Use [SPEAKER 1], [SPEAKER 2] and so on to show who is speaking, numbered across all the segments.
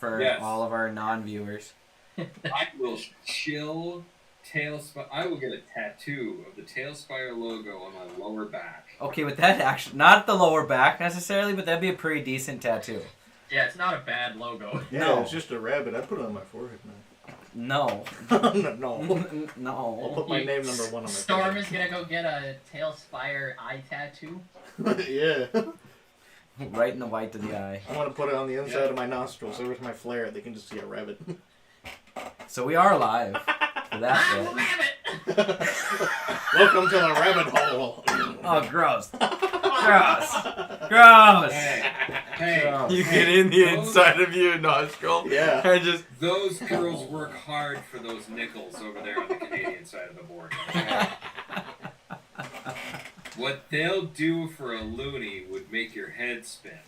[SPEAKER 1] for all of our non-viewers.
[SPEAKER 2] I will chill Tailspire. I will get a tattoo of the Tailspire logo on my lower back.
[SPEAKER 1] Okay, with that actually, not the lower back necessarily, but that'd be a pretty decent tattoo.
[SPEAKER 3] Yeah, it's not a bad logo.
[SPEAKER 4] Yeah,
[SPEAKER 1] No.
[SPEAKER 4] it's just a rabbit. I put it on my forehead, man.
[SPEAKER 1] No.
[SPEAKER 4] No.
[SPEAKER 1] No.
[SPEAKER 4] I'll put my name number 1 on my
[SPEAKER 3] Storm is gonna go get a Tailspire eye tattoo.
[SPEAKER 4] Yeah.
[SPEAKER 1] Right in the white of the eye.
[SPEAKER 4] I want to put it on the inside of my nostrils. Every time I flare, they can just see a rabbit.
[SPEAKER 1] So we are live for that
[SPEAKER 3] I'm a
[SPEAKER 1] bit.
[SPEAKER 3] rabbit!
[SPEAKER 4] Welcome to the rabbit hole.
[SPEAKER 1] Oh, gross. Gross. Gross.
[SPEAKER 2] Hey,
[SPEAKER 1] Gross.
[SPEAKER 5] You get in the inside of your nostril.
[SPEAKER 4] Yeah.
[SPEAKER 5] And just.
[SPEAKER 2] those girls work hard for those nickels over there on the Canadian side of the border. Okay? What they'll do for a loony would make your head spin.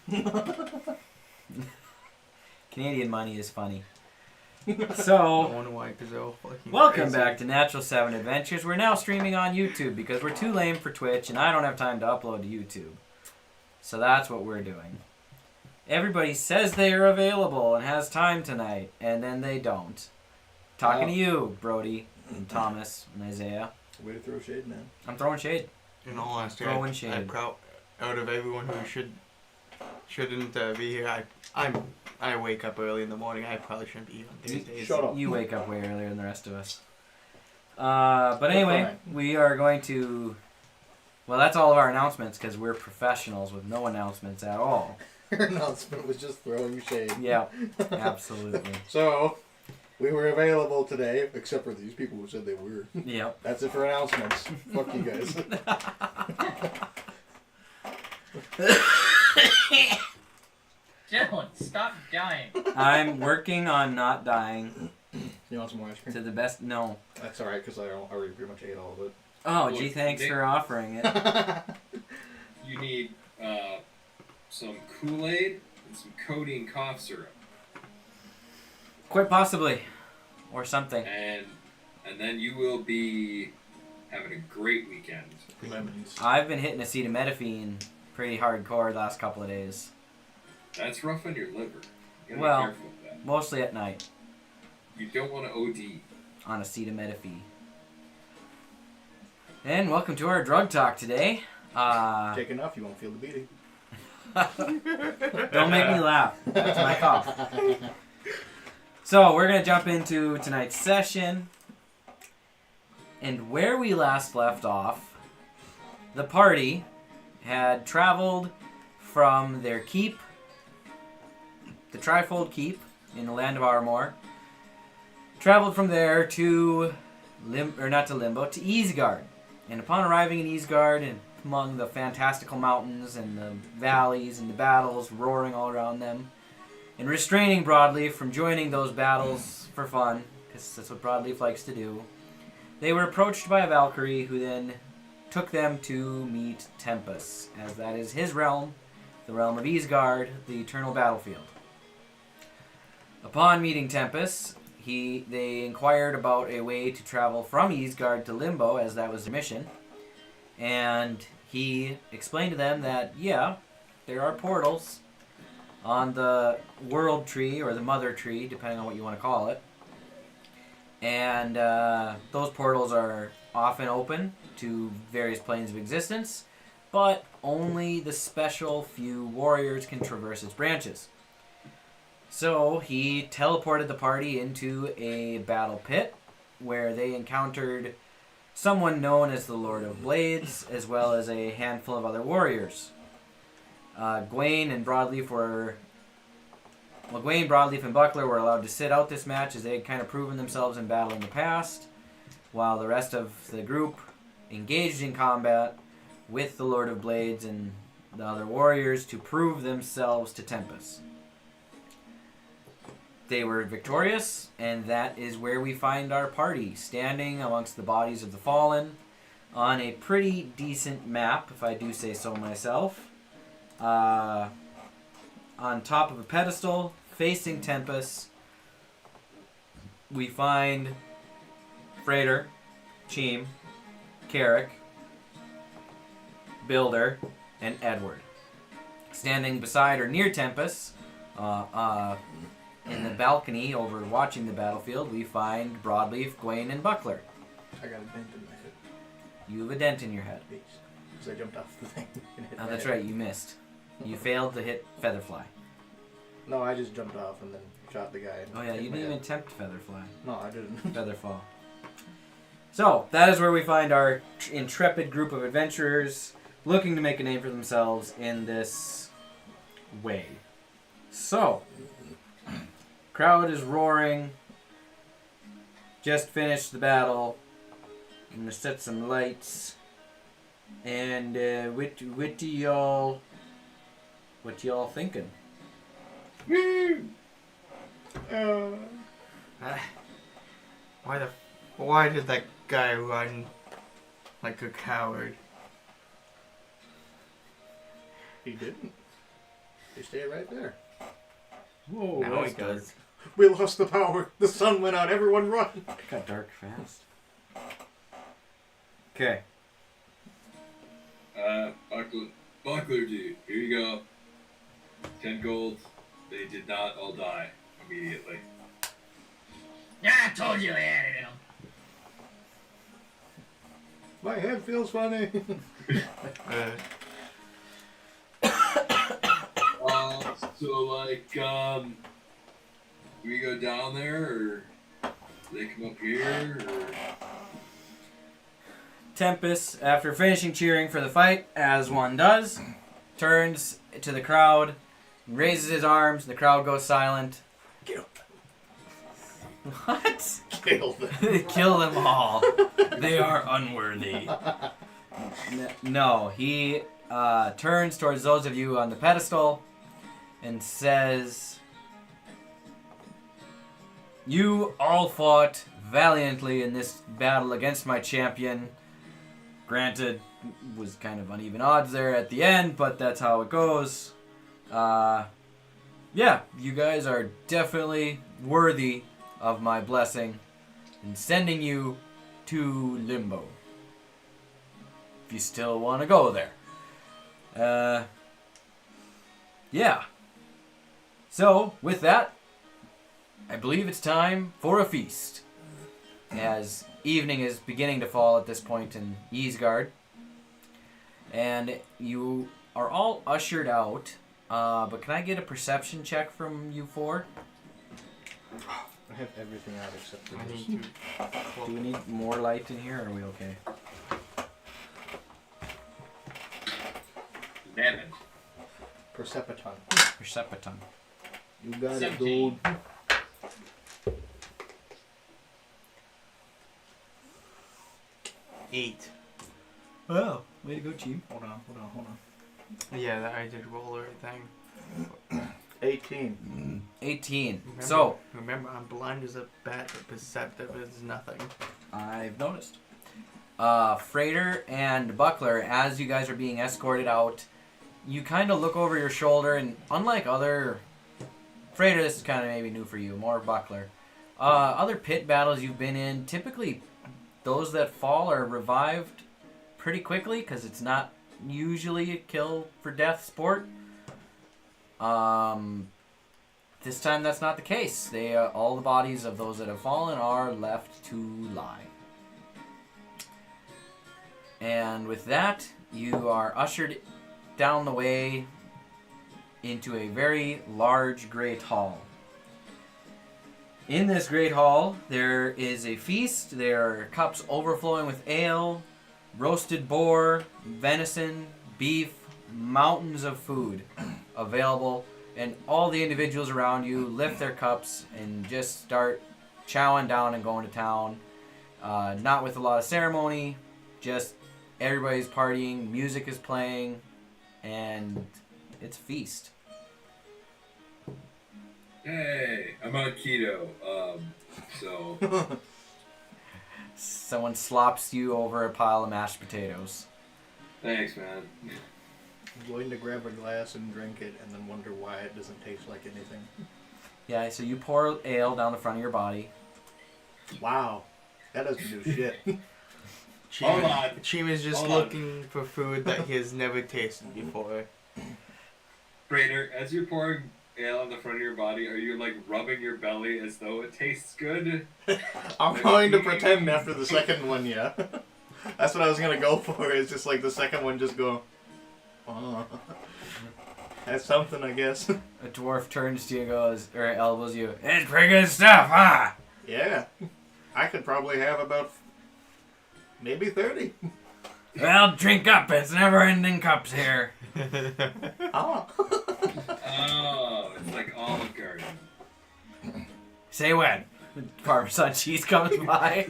[SPEAKER 1] Canadian money is funny.
[SPEAKER 5] I
[SPEAKER 1] So,
[SPEAKER 5] wonder why, because they're all fucking
[SPEAKER 1] welcome
[SPEAKER 5] crazy.
[SPEAKER 1] back to Natural 7 Adventures. We're now streaming on YouTube because we're too lame for Twitch and I don't have time to upload to YouTube. So that's what we're doing. Everybody says they are available and has time tonight, and then they don't. Talking to you, Brody, and Thomas, and Isaiah.
[SPEAKER 4] Way to throw shade, man.
[SPEAKER 1] I'm throwing shade.
[SPEAKER 5] In all honesty,
[SPEAKER 1] Throwing shade.
[SPEAKER 5] I'm proud. Out of everyone who shouldn't be here, I wake up early in the morning. I probably shouldn't be here on Thursdays.
[SPEAKER 4] Shut up.
[SPEAKER 1] You wake up way earlier than the rest of us. But anyway, we are going to... Well, that's all of our announcements because we're professionals with no announcements at all.
[SPEAKER 4] Your announcement was just throwing shade.
[SPEAKER 1] Yeah, absolutely.
[SPEAKER 4] So, we were available today, except for these people who said they were.
[SPEAKER 1] Yep.
[SPEAKER 4] That's it for announcements. Fuck you guys.
[SPEAKER 3] Dylan, stop dying.
[SPEAKER 1] I'm working on not dying
[SPEAKER 4] You want some more ice cream?
[SPEAKER 1] to the best... No.
[SPEAKER 4] That's alright, because I already pretty much ate all of it.
[SPEAKER 1] Oh,
[SPEAKER 2] Well,
[SPEAKER 1] gee, thanks
[SPEAKER 2] Nick-
[SPEAKER 1] for offering it.
[SPEAKER 2] You need some Kool-Aid and some codeine cough syrup.
[SPEAKER 1] Quite possibly. Or something.
[SPEAKER 2] And then you will be having a great weekend.
[SPEAKER 4] Lemons.
[SPEAKER 1] I've been hitting acetaminophen pretty hardcore the last couple of days.
[SPEAKER 2] That's rough on your liver. You gotta
[SPEAKER 1] Well-
[SPEAKER 2] be careful with that.
[SPEAKER 1] Mostly at night
[SPEAKER 2] You don't want to OD.
[SPEAKER 1] on acetaminophen. And welcome to our drug talk today.
[SPEAKER 4] Take enough, you won't feel the beating.
[SPEAKER 1] Don't make me laugh. That's my cough. So, we're going to jump into tonight's session. And where we last left off, the party had traveled from their keep, the Trifold Keep in the land of Armor. Traveled from there to Limbo, to Easgard. And upon arriving in Easgard and among the fantastical mountains and the valleys and the battles roaring all around them, and restraining Broadleaf from joining those battles for fun, because that's what Broadleaf likes to do, they were approached by a Valkyrie who then took them to meet Tempest, as that is his realm, the realm of Easgard, the eternal battlefield. Upon meeting Tempest, they inquired about a way to travel from Easgard to Limbo, as that was the mission. And he explained to them that, yeah, there are portals on the world tree, or the mother tree, depending on what you want to call it. And those portals are often open to various planes of existence, but only the special few warriors can traverse its branches. So he teleported the party into a battle pit where they encountered someone known as the Lord of Blades, as well as a handful of other warriors. Gwaine, Broadleaf, and Buckler were allowed to sit out this match as they had kind of proven themselves in battle in the past, while the rest of the group engaged in combat with the Lord of Blades and the other warriors to prove themselves to Tempest. They were victorious, and that is where we find our party, standing amongst the bodies of the fallen on a pretty decent map, if I do say so myself. On top of a pedestal, facing Tempest, we find Freighter, Cheem, Carrick, Builder, and Edward. Standing beside or near Tempest, in the balcony over watching the battlefield, we find Broadleaf, Gwaine, and Buckler.
[SPEAKER 4] I got a dent in my head.
[SPEAKER 1] You have a dent in your head.
[SPEAKER 4] Because I jumped off the thing and hit
[SPEAKER 1] Oh,
[SPEAKER 4] my
[SPEAKER 1] that's
[SPEAKER 4] head.
[SPEAKER 1] right, you missed. You failed to hit Featherfly.
[SPEAKER 4] No, I just jumped off and then shot the guy. And
[SPEAKER 1] Oh yeah,
[SPEAKER 4] hit
[SPEAKER 1] you
[SPEAKER 4] my
[SPEAKER 1] didn't even
[SPEAKER 4] head.
[SPEAKER 1] attempt Featherfly.
[SPEAKER 4] No, I didn't.
[SPEAKER 1] Featherfall. So, that is where we find our intrepid group of adventurers looking to make a name for themselves in this way. So, crowd is roaring. Just finished the battle. I'm gonna set some lights. And what y'all thinking?
[SPEAKER 5] Why did that guy run like a coward?
[SPEAKER 4] He didn't. He stayed right there.
[SPEAKER 1] Whoa,
[SPEAKER 5] Now
[SPEAKER 1] that's
[SPEAKER 5] he does.
[SPEAKER 1] dark.
[SPEAKER 4] We lost the power. The sun went out. Everyone run.
[SPEAKER 1] It got dark fast. Okay.
[SPEAKER 2] Buckler, dude, here you go. 10 gold. They did not all die immediately.
[SPEAKER 3] Yeah, I told you they had it in them.
[SPEAKER 4] My head feels funny.
[SPEAKER 2] So like, do we go down there, or do they come up here, or?
[SPEAKER 1] Tempest, after finishing cheering for the fight, as one does, turns to the crowd, raises his arms, the crowd goes silent.
[SPEAKER 4] Kill.
[SPEAKER 1] What?
[SPEAKER 4] Kill them.
[SPEAKER 1] Kill them all. They are unworthy. No, he turns towards those of you on the pedestal and says, "You all fought valiantly in this battle against my champion. Granted, was kind of uneven odds there at the end, but that's how it goes. Yeah, you guys are definitely worthy of my blessing in sending you to Limbo. If you still want to go there. Yeah. So, with that, I believe it's time for a feast. As evening is beginning to fall at this point in Easgard. And you are all ushered out. But can I get a perception check from you four?
[SPEAKER 4] I have everything out except for
[SPEAKER 5] I
[SPEAKER 4] this.
[SPEAKER 5] need to.
[SPEAKER 1] Do we need more light in here, or are we okay?
[SPEAKER 2] 11.
[SPEAKER 4] Persepaton.
[SPEAKER 1] Perception.
[SPEAKER 4] You got it,
[SPEAKER 3] 17.
[SPEAKER 4] dude.
[SPEAKER 5] Eight.
[SPEAKER 1] Oh, way to go, team.
[SPEAKER 4] Hold on.
[SPEAKER 5] Yeah, I did roll everything.
[SPEAKER 4] 18.
[SPEAKER 1] 18.
[SPEAKER 5] Remember,
[SPEAKER 1] So,
[SPEAKER 5] remember, I'm blind as a bat, but perceptive is nothing.
[SPEAKER 1] I've noticed. Freighter and Buckler, as you guys are being escorted out, you kind of look over your shoulder, and unlike other... Freighter, this is kind of maybe new for you, more Buckler. Other pit battles you've been in, typically those that fall are revived pretty quickly, because it's not usually a kill for death sport. This time that's not the case. They all the bodies of those that have fallen are left to lie. And with that, you are ushered down the way into a very large great hall. In this great hall, there is a feast. There are cups overflowing with ale, roasted boar, venison, beef, mountains of food available, and all the individuals around you lift their cups and just start chowing down and going to town. Not with a lot of ceremony, just everybody's partying, music is playing, and it's a feast.
[SPEAKER 2] Hey, I'm on keto. So
[SPEAKER 1] Someone slops you over a pile of mashed potatoes.
[SPEAKER 2] thanks, man.
[SPEAKER 4] I'm going to grab a glass and drink it and then wonder why it doesn't taste like anything.
[SPEAKER 1] Yeah, so you pour ale down the front of your body.
[SPEAKER 4] Wow. That doesn't do shit.
[SPEAKER 2] Hold on.
[SPEAKER 5] Chima's just
[SPEAKER 2] Hold on.
[SPEAKER 5] looking for food that he has never tasted before.
[SPEAKER 2] Prater, as you're pouring ale on the front of your body, are you like rubbing your belly as though it tastes good?
[SPEAKER 4] I'm going to pretend after the second one, yeah. That's what I was gonna go for. Is just like the second one, just go. Oh, that's something, I guess.
[SPEAKER 1] A dwarf turns to you and goes, or elbows you. It's pretty good stuff, huh?
[SPEAKER 4] Yeah, I could probably have about maybe 30.
[SPEAKER 1] Well, drink up. It's never-ending cups here.
[SPEAKER 4] Oh.
[SPEAKER 2] Oh, it's like Olive Garden.
[SPEAKER 1] Say when. Parmesan cheese comes by.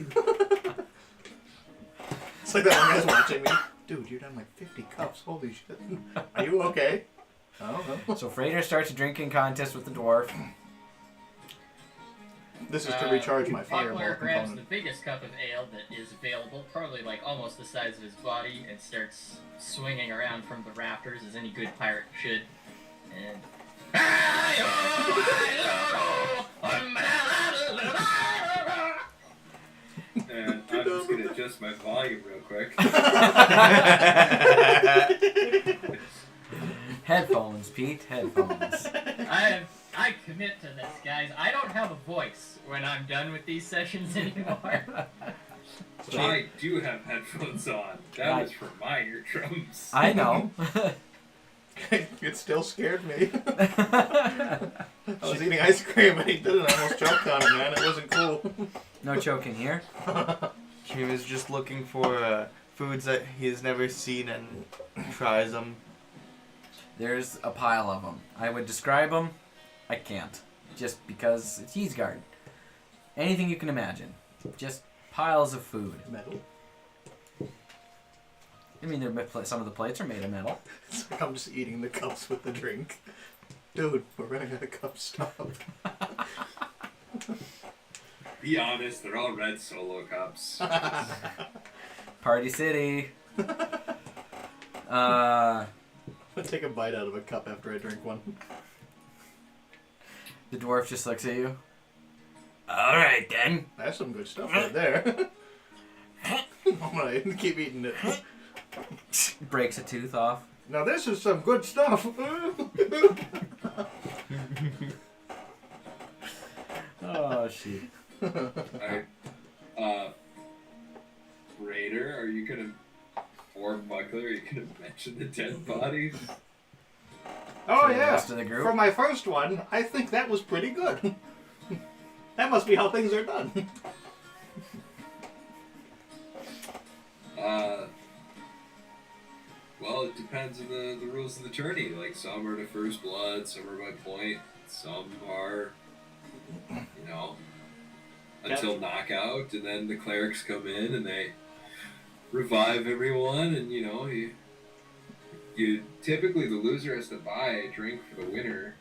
[SPEAKER 4] It's like that one guy's watching me. Dude, you're done like 50 cups. Holy shit. Are you okay? I don't know.
[SPEAKER 1] So Frater starts a drinking contest with the dwarf.
[SPEAKER 4] This is to recharge my fireball
[SPEAKER 3] Buckler grabs
[SPEAKER 4] component.
[SPEAKER 3] the biggest cup of ale that is available, probably like almost the size of his body, and starts swinging around from the rafters as any good pirate should. And
[SPEAKER 2] And I'm just gonna adjust my volume real quick.
[SPEAKER 1] Headphones, Pete. Headphones.
[SPEAKER 3] I commit to this, guys. I don't have a voice when I'm done with these sessions anymore.
[SPEAKER 2] I do have headphones on. That was for my eardrums.
[SPEAKER 1] I know.
[SPEAKER 4] It still scared me. I was eating ice cream and he did it. I almost choked on it, man. It wasn't cool.
[SPEAKER 1] No choking here.
[SPEAKER 5] He was just looking for foods that he's never seen and tries them.
[SPEAKER 1] There's a pile of them. I would describe them. I can't. Just because it's Ysgard. Anything you can imagine. Just piles of food.
[SPEAKER 4] Metal.
[SPEAKER 1] I mean, some of the plates are made of metal.
[SPEAKER 4] It's like I'm just eating the cups with the drink. Dude, we're running out of cup stop.
[SPEAKER 2] Be honest, they're all red Solo cups.
[SPEAKER 1] Party City.
[SPEAKER 4] I'll take a bite out of a cup after I drink one.
[SPEAKER 1] The dwarf just looks at you. Alright then.
[SPEAKER 4] That's some good stuff right there. I'm gonna keep eating it.
[SPEAKER 1] Breaks a tooth off.
[SPEAKER 4] Now this is some good stuff.
[SPEAKER 1] Oh, shit.
[SPEAKER 2] Alright. Raider, are you gonna, or Buckler, are you gonna mention the dead bodies?
[SPEAKER 4] Oh
[SPEAKER 1] For the
[SPEAKER 4] yeah.
[SPEAKER 1] rest of the group?
[SPEAKER 4] For my first one, I think that was pretty good. That must be how things are done.
[SPEAKER 2] Well, it depends on the rules of the tourney. Like, some are to first blood, some are by point, some are, until knockout, and then the clerics come in and they revive everyone, and, you typically, the loser has to buy a drink for the winner.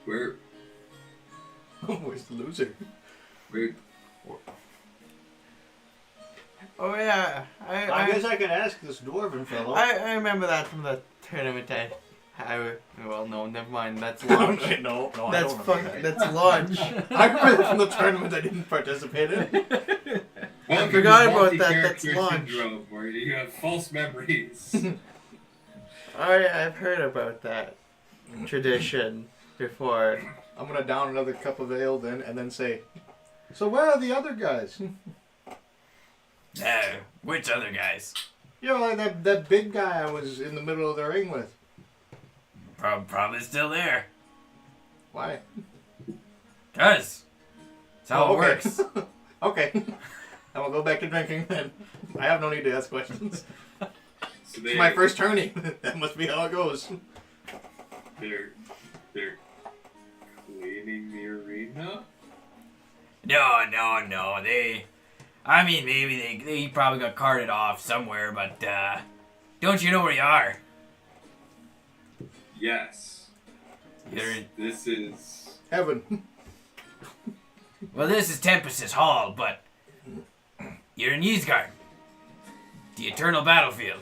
[SPEAKER 4] Where's the loser?
[SPEAKER 5] Oh yeah,
[SPEAKER 4] I guess I could ask this dwarven fellow.
[SPEAKER 5] I remember that from the tournament. Well, no, never mind. That's launch.
[SPEAKER 4] no,
[SPEAKER 5] That's
[SPEAKER 4] I don't
[SPEAKER 5] fuck.
[SPEAKER 4] remember that.
[SPEAKER 5] That's launch.
[SPEAKER 4] I remember that from the tournament I didn't participate in.
[SPEAKER 5] I forgot about that. That's
[SPEAKER 2] Multi-character
[SPEAKER 5] launch.
[SPEAKER 2] syndrome, where you have false memories.
[SPEAKER 5] I've heard about that tradition before.
[SPEAKER 4] I'm gonna down another cup of ale then, and then say, "So where are the other guys?"
[SPEAKER 1] No, which other guys?
[SPEAKER 4] Like that big guy I was in the middle of the ring with.
[SPEAKER 1] Probably still there.
[SPEAKER 4] Why?
[SPEAKER 1] 'Cause that's how it
[SPEAKER 4] okay.
[SPEAKER 1] works.
[SPEAKER 4] Okay. I will go back to drinking then. I have no need to ask questions.
[SPEAKER 2] So
[SPEAKER 4] It's my first tourney. That must be how it goes.
[SPEAKER 2] They're cleaning the arena?
[SPEAKER 1] No. Maybe they probably got carted off somewhere, but don't you know where you are?
[SPEAKER 2] Yes. This is...
[SPEAKER 4] Heaven.
[SPEAKER 1] Well, this is Tempest's Hall, but you're in Ysgard, the eternal battlefield.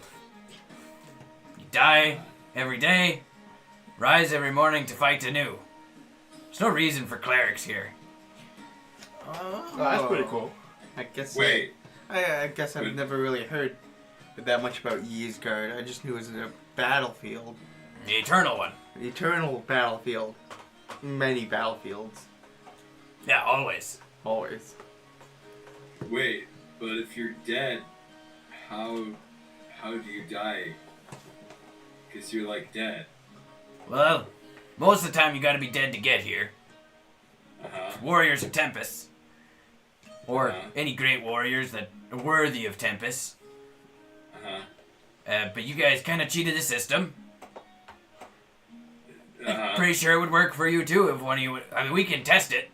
[SPEAKER 1] You die every day, rise every morning to fight anew. There's no reason for clerics here.
[SPEAKER 4] Oh, that's pretty cool.
[SPEAKER 5] I guess.
[SPEAKER 2] Wait.
[SPEAKER 5] I guess I've never really heard that much about Ysgard. I just knew it was a battlefield.
[SPEAKER 1] The eternal one.
[SPEAKER 5] The eternal battlefield. Many battlefields.
[SPEAKER 1] Yeah, always.
[SPEAKER 5] Always.
[SPEAKER 2] Wait, but if you're dead, how do you die? Because you're like dead.
[SPEAKER 1] Well, most of the time you gotta be dead to get here.
[SPEAKER 2] Uh-huh.
[SPEAKER 1] Warriors of Tempest. Or
[SPEAKER 2] Uh-huh.
[SPEAKER 1] any great warriors that are worthy of Tempest.
[SPEAKER 2] Uh-huh.
[SPEAKER 1] But you guys kind of cheated the system.
[SPEAKER 2] Uh-huh.
[SPEAKER 1] Pretty sure it would work for you too if one of you would. I mean, we can test it.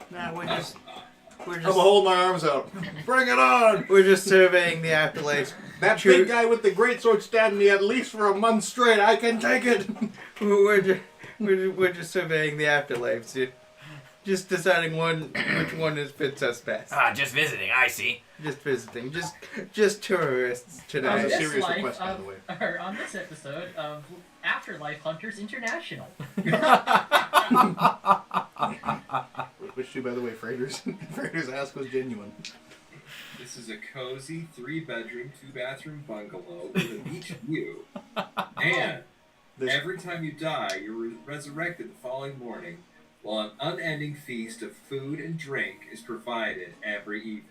[SPEAKER 5] Nah, we're
[SPEAKER 2] Uh,
[SPEAKER 5] just
[SPEAKER 4] I'm gonna hold my arms out. Bring it on!
[SPEAKER 5] we're just surveying the afterlife.
[SPEAKER 4] That
[SPEAKER 5] True.
[SPEAKER 4] big guy with the greatsword stabbed me at least for a month straight. I can take it.
[SPEAKER 5] We're just surveying the afterlife. Just deciding which one fits us best.
[SPEAKER 1] Ah, just visiting, I see.
[SPEAKER 5] Just visiting. Just tourists
[SPEAKER 4] That
[SPEAKER 5] today.
[SPEAKER 4] was a
[SPEAKER 3] This
[SPEAKER 4] serious
[SPEAKER 3] life
[SPEAKER 4] request, by
[SPEAKER 3] of-
[SPEAKER 4] the way.
[SPEAKER 3] Or on this episode of Afterlife Hunters International.
[SPEAKER 4] Which, too, by the way, Frater's ask was genuine.
[SPEAKER 2] This is a cozy 3-bedroom, 2-bathroom bungalow with a beach view. And
[SPEAKER 4] This,
[SPEAKER 2] every time you die, you're resurrected the following morning, while an unending feast of food and drink is provided every evening.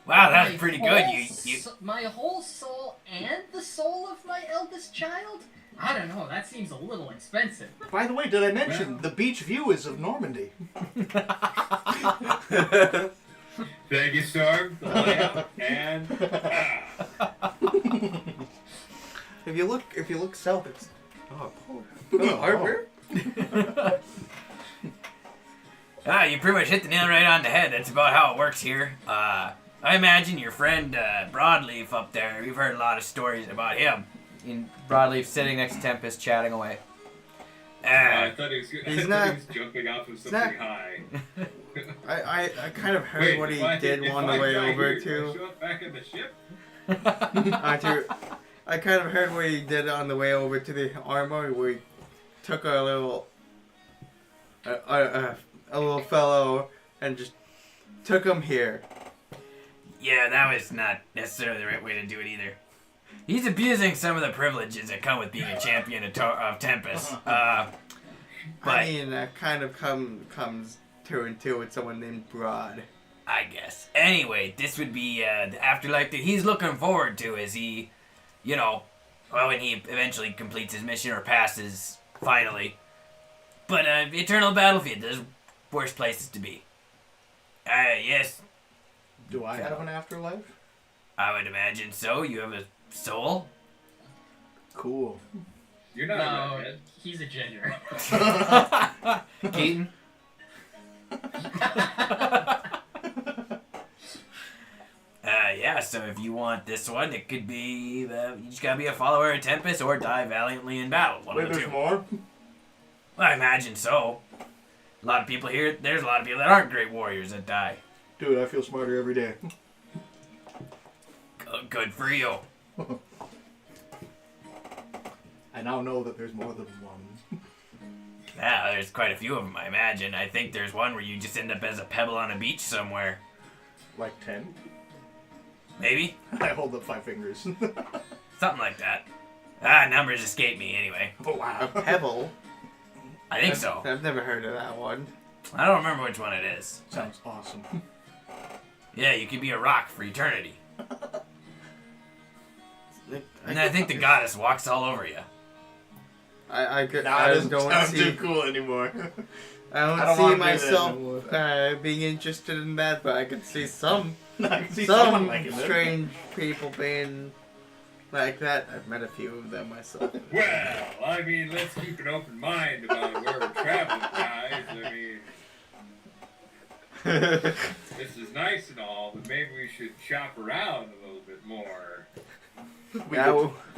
[SPEAKER 1] Wow, that's
[SPEAKER 3] My
[SPEAKER 1] pretty
[SPEAKER 3] whole
[SPEAKER 1] good. You
[SPEAKER 3] my whole soul and the soul of my eldest child? I don't know, that seems a little expensive.
[SPEAKER 4] by the way, did I mention
[SPEAKER 2] Well.
[SPEAKER 4] the beach view is of Normandy?
[SPEAKER 2] Thank you, Storm, the lamp, and
[SPEAKER 5] If you look south, it's
[SPEAKER 4] Oh.
[SPEAKER 5] hardware.
[SPEAKER 1] you pretty much hit the nail right on the head. That's about how it works here. I imagine your friend Broadleaf up there. We've heard a lot of stories about him. In Broadleaf sitting next to Tempest, chatting away.
[SPEAKER 2] I thought he was
[SPEAKER 5] He's not-
[SPEAKER 2] jumping off of
[SPEAKER 5] not-
[SPEAKER 2] something high.
[SPEAKER 5] I kind of heard
[SPEAKER 2] Wait,
[SPEAKER 5] what he
[SPEAKER 2] if I-
[SPEAKER 5] did
[SPEAKER 2] if
[SPEAKER 5] on the
[SPEAKER 2] I
[SPEAKER 5] way
[SPEAKER 2] die
[SPEAKER 5] over
[SPEAKER 2] here, can I
[SPEAKER 5] to.
[SPEAKER 2] show up back in the ship?
[SPEAKER 5] I kind of heard what he did on the way over to the armory, where he took a little fellow and just took him here.
[SPEAKER 1] Yeah, that was not necessarily the right way to do it either. He's abusing some of the privileges that come with being a champion of Tempest.
[SPEAKER 5] I
[SPEAKER 1] But
[SPEAKER 5] mean, that kind of comes two and two with someone named Broad.
[SPEAKER 1] I guess. Anyway, this would be the afterlife that he's looking forward to as he, when he eventually completes his mission or passes, finally. But Eternal Battlefield, there's worse places to be. Yes,
[SPEAKER 4] Do I have an afterlife?
[SPEAKER 1] I would imagine so. You have a soul?
[SPEAKER 4] Cool.
[SPEAKER 2] You're not a
[SPEAKER 3] No,
[SPEAKER 2] redhead.
[SPEAKER 3] he's a ginger.
[SPEAKER 1] Keaton? Yeah, so if you want this one, it could be, you just gotta be a follower of Tempest or die valiantly in battle. One
[SPEAKER 4] Wait,
[SPEAKER 1] of the
[SPEAKER 4] there's
[SPEAKER 1] two.
[SPEAKER 4] more?
[SPEAKER 1] Well, I imagine so. A lot of people here, there's a lot of people that aren't great warriors that die.
[SPEAKER 4] Dude, I feel smarter every day.
[SPEAKER 1] Good for you.
[SPEAKER 4] I now know that there's more than one.
[SPEAKER 1] Yeah, there's quite a few of them, I imagine. I think there's one where you just end up as a pebble on a beach somewhere.
[SPEAKER 4] Like 10?
[SPEAKER 1] Maybe?
[SPEAKER 4] I hold up 5 fingers.
[SPEAKER 1] Something like that. Numbers escape me anyway.
[SPEAKER 4] Oh, wow.
[SPEAKER 5] A pebble.
[SPEAKER 1] I think so.
[SPEAKER 5] I've never heard of that one.
[SPEAKER 1] I don't remember which one it is.
[SPEAKER 4] Sounds awesome.
[SPEAKER 1] Yeah, you could be a rock for eternity.
[SPEAKER 5] I
[SPEAKER 1] And I think the goddess walks all over you.
[SPEAKER 5] I
[SPEAKER 4] That doesn't
[SPEAKER 5] don't
[SPEAKER 4] sound
[SPEAKER 5] see
[SPEAKER 4] too cool anymore.
[SPEAKER 5] I don't,
[SPEAKER 4] I don't
[SPEAKER 5] see
[SPEAKER 4] wanna do that
[SPEAKER 5] myself
[SPEAKER 4] anymore.
[SPEAKER 5] being interested in that, but I could see some
[SPEAKER 4] I can see someone
[SPEAKER 5] some
[SPEAKER 4] liking it.
[SPEAKER 5] strange people being like that. I've met a few of them myself.
[SPEAKER 2] Well, I mean, let's keep an open mind about where we're traveling, guys. I mean, this is nice and all, but maybe we should shop around a little bit more.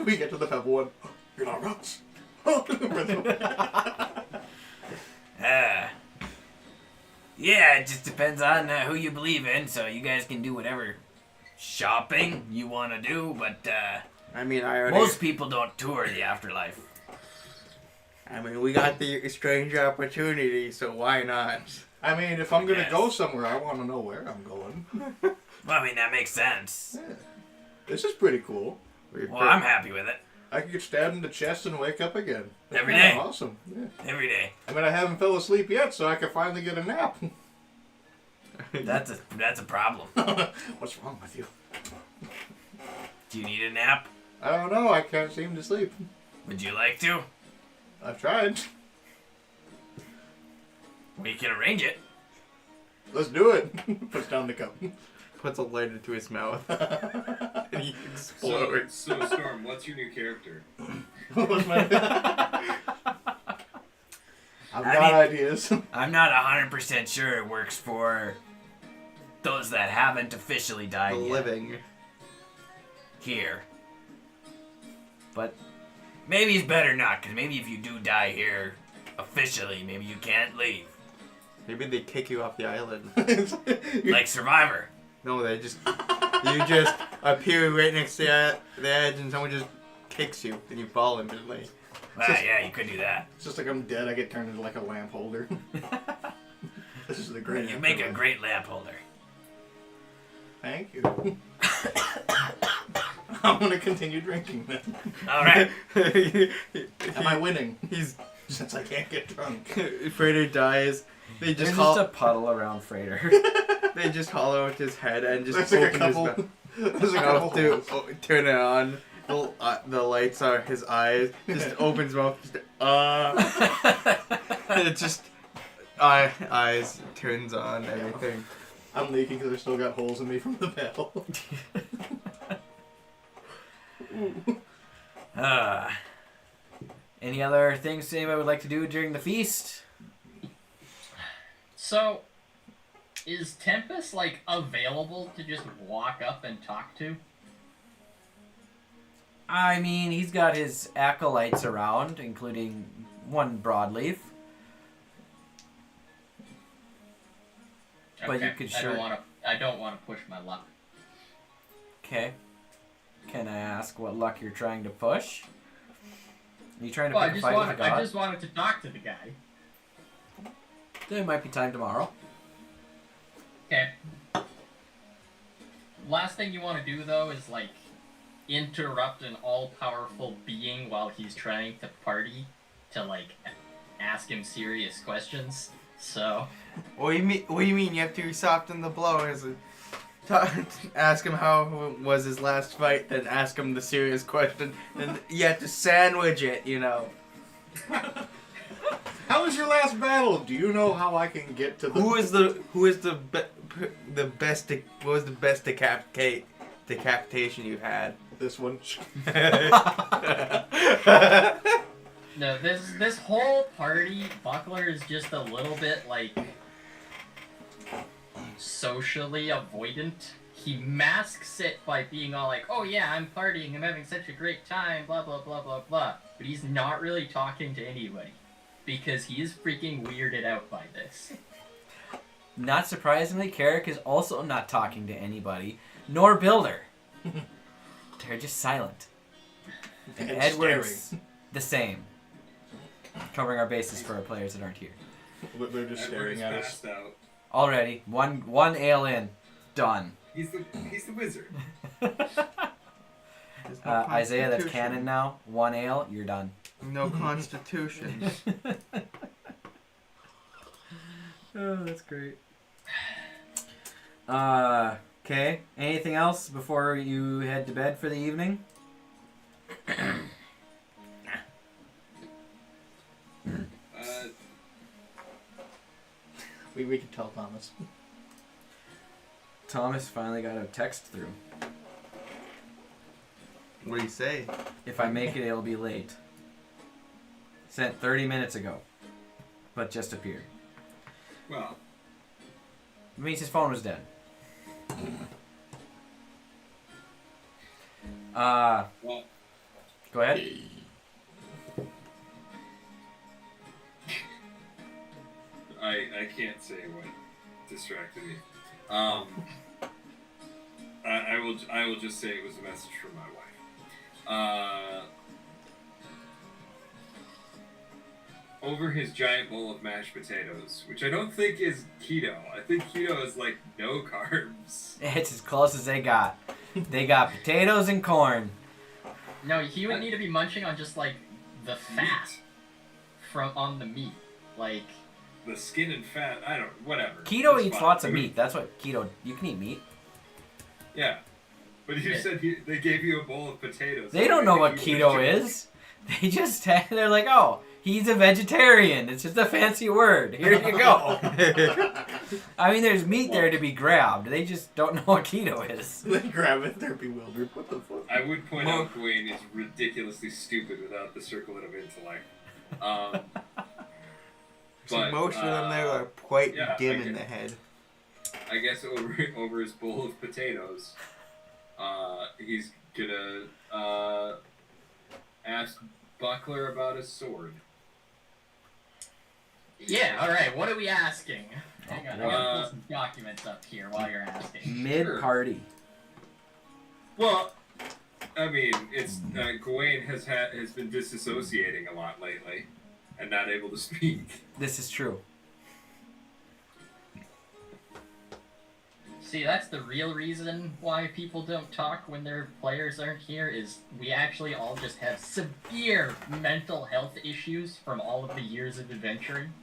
[SPEAKER 4] We get to the pebble one. You're not rocks.
[SPEAKER 1] Yeah, it just depends on who you believe in, so you guys can do whatever shopping you want to do, but
[SPEAKER 5] I mean, I already.
[SPEAKER 1] most people don't tour the afterlife.
[SPEAKER 5] I mean, we got the strange opportunity, so why not?
[SPEAKER 4] I mean, if I'm gonna
[SPEAKER 1] Yes.
[SPEAKER 4] go somewhere, I want to know where I'm going.
[SPEAKER 1] Well, I mean, that makes sense.
[SPEAKER 4] Yeah. This is pretty cool.
[SPEAKER 5] We
[SPEAKER 1] Well, I'm happy with it.
[SPEAKER 4] I could get stabbed in the chest and wake up again.
[SPEAKER 1] Every
[SPEAKER 4] Yeah,
[SPEAKER 1] day.
[SPEAKER 4] Awesome. Yeah.
[SPEAKER 1] Every day.
[SPEAKER 4] I mean, I haven't fell asleep yet, so I could finally get a nap.
[SPEAKER 1] That's a problem.
[SPEAKER 4] What's wrong with you?
[SPEAKER 1] Do you need a nap?
[SPEAKER 4] I don't know. I can't seem to sleep.
[SPEAKER 1] Would you like to?
[SPEAKER 4] I've tried.
[SPEAKER 1] We can arrange it.
[SPEAKER 4] Let's do it. Puts down the cup.
[SPEAKER 5] Puts a lighter to his mouth. And he
[SPEAKER 2] So,
[SPEAKER 5] explodes.
[SPEAKER 2] so Storm, what's your new character?
[SPEAKER 4] What's my... I've
[SPEAKER 1] I
[SPEAKER 4] got
[SPEAKER 1] mean-
[SPEAKER 4] ideas.
[SPEAKER 1] I'm not 100% sure it works for those that haven't officially
[SPEAKER 5] The
[SPEAKER 1] died yet
[SPEAKER 5] living.
[SPEAKER 1] here. But maybe it's better not, because maybe if you do die here officially, maybe you can't leave.
[SPEAKER 5] Maybe they kick you off the island.
[SPEAKER 1] Like Survivor.
[SPEAKER 5] No, they just... You just appear right next to the edge and someone just kicks you and you fall instantly.
[SPEAKER 1] Yeah, you could do that.
[SPEAKER 4] It's just like I'm dead. I get turned into like a lamp holder. This is the great.
[SPEAKER 1] You make a great lamp holder.
[SPEAKER 4] Thank you. I'm gonna continue drinking then.
[SPEAKER 1] All right.
[SPEAKER 4] Am I winning?
[SPEAKER 5] He's...
[SPEAKER 4] Since I can't get drunk.
[SPEAKER 5] Frater dies. They
[SPEAKER 1] There's
[SPEAKER 5] just
[SPEAKER 1] just a puddle around Frater.
[SPEAKER 5] They just hollow out his head and just
[SPEAKER 4] There's like a
[SPEAKER 5] open
[SPEAKER 4] couple.
[SPEAKER 5] his
[SPEAKER 4] There's a couple
[SPEAKER 5] mouth to
[SPEAKER 4] holes.
[SPEAKER 5] turn it on. The lights are his eyes. Just opens his mouth. Just, and it just eyes turns on everything.
[SPEAKER 4] I'm leaking because I still got holes in me from the bell.
[SPEAKER 1] Any other things anybody would like to do during the feast?
[SPEAKER 3] So, is Tempest, like, available to just walk up and talk to?
[SPEAKER 1] I mean, he's got his acolytes around, including one broadleaf. But you could sure-
[SPEAKER 3] I don't want to push my luck.
[SPEAKER 1] Okay. Can I ask what luck you're trying to push? Are you trying to
[SPEAKER 3] Well,
[SPEAKER 1] pick a fight with a god?
[SPEAKER 3] I just wanted to talk to the guy.
[SPEAKER 1] There might be time tomorrow.
[SPEAKER 3] Okay. Last thing you want to do, though, is, like, interrupt an all-powerful being while he's trying to party to, like, ask him serious questions. So...
[SPEAKER 5] What do you mean? You have to soften the blow? Ask him how was his last fight, then ask him the serious question, and you have to sandwich it. You know.
[SPEAKER 4] How was your last battle? Do you know how I can get to the?
[SPEAKER 5] Who is the best? What was the best decapitation you've had?
[SPEAKER 4] This one.
[SPEAKER 3] No, this whole party, Buckler is just a little bit, like, socially avoidant. He masks it by being all like, oh yeah, I'm partying, I'm having such a great time, blah blah blah blah blah. But he's not really talking to anybody. Because he is freaking weirded out by this.
[SPEAKER 1] Not surprisingly, Carrick is also not talking to anybody, nor Builder. They're just silent. And
[SPEAKER 4] And
[SPEAKER 1] Edward's the same. Covering our bases for our players that aren't here.
[SPEAKER 4] They're just staring at us.
[SPEAKER 2] Passed out.
[SPEAKER 1] Already, one ale in, done.
[SPEAKER 2] He's the wizard.
[SPEAKER 5] There's no
[SPEAKER 1] Isaiah, that's
[SPEAKER 5] constitution.
[SPEAKER 1] canon now. One ale, you're done.
[SPEAKER 5] No constitution.
[SPEAKER 1] Oh, that's great. Okay. Anything else before you head to bed for the evening?
[SPEAKER 4] We can tell Thomas.
[SPEAKER 1] Thomas finally got a text through.
[SPEAKER 5] What do you say?
[SPEAKER 1] If I make it, it'll be late. Sent 30 minutes ago. But just appeared.
[SPEAKER 2] Well,
[SPEAKER 1] It means his phone was dead.
[SPEAKER 2] well,
[SPEAKER 1] Go ahead.
[SPEAKER 2] I can't say what distracted me. I will just say it was a message from my wife. Over his giant bowl of mashed potatoes, which I don't think is keto. I think keto is like no carbs.
[SPEAKER 1] It's as close as they got. They got potatoes and corn.
[SPEAKER 3] No, he would need to be munching on just like the fat on the meat, like
[SPEAKER 2] the skin and fat. I don't. Whatever.
[SPEAKER 1] Keto
[SPEAKER 2] It's
[SPEAKER 1] eats
[SPEAKER 2] fine.
[SPEAKER 1] lots of meat. That's what keto. You can eat meat.
[SPEAKER 2] Yeah, but you said they gave you a bowl of potatoes.
[SPEAKER 1] They don't know what keto is. They just they're like, oh, he's a vegetarian. It's just a fancy word. Here you go. I mean, there's meat there to be grabbed. They just don't know what keto is.
[SPEAKER 4] They grab it, they're bewildered. What the fuck?
[SPEAKER 2] I would point out Gawain is ridiculously stupid without the circlet of intellect.
[SPEAKER 5] See, most of them there are quite dim
[SPEAKER 2] I
[SPEAKER 5] in the head.
[SPEAKER 2] I guess over his bowl of potatoes, he's gonna ask Buckler about his sword.
[SPEAKER 3] Yeah, alright, what are we asking? Hang on, I gotta pull some documents up here while you're asking.
[SPEAKER 1] Mid-party.
[SPEAKER 2] Well, I mean, it's Gawain has been disassociating a lot lately, and not able to speak.
[SPEAKER 1] This is true.
[SPEAKER 3] See, that's the real reason why people don't talk when their players aren't here, is we actually all just have severe mental health issues from all of the years of adventuring.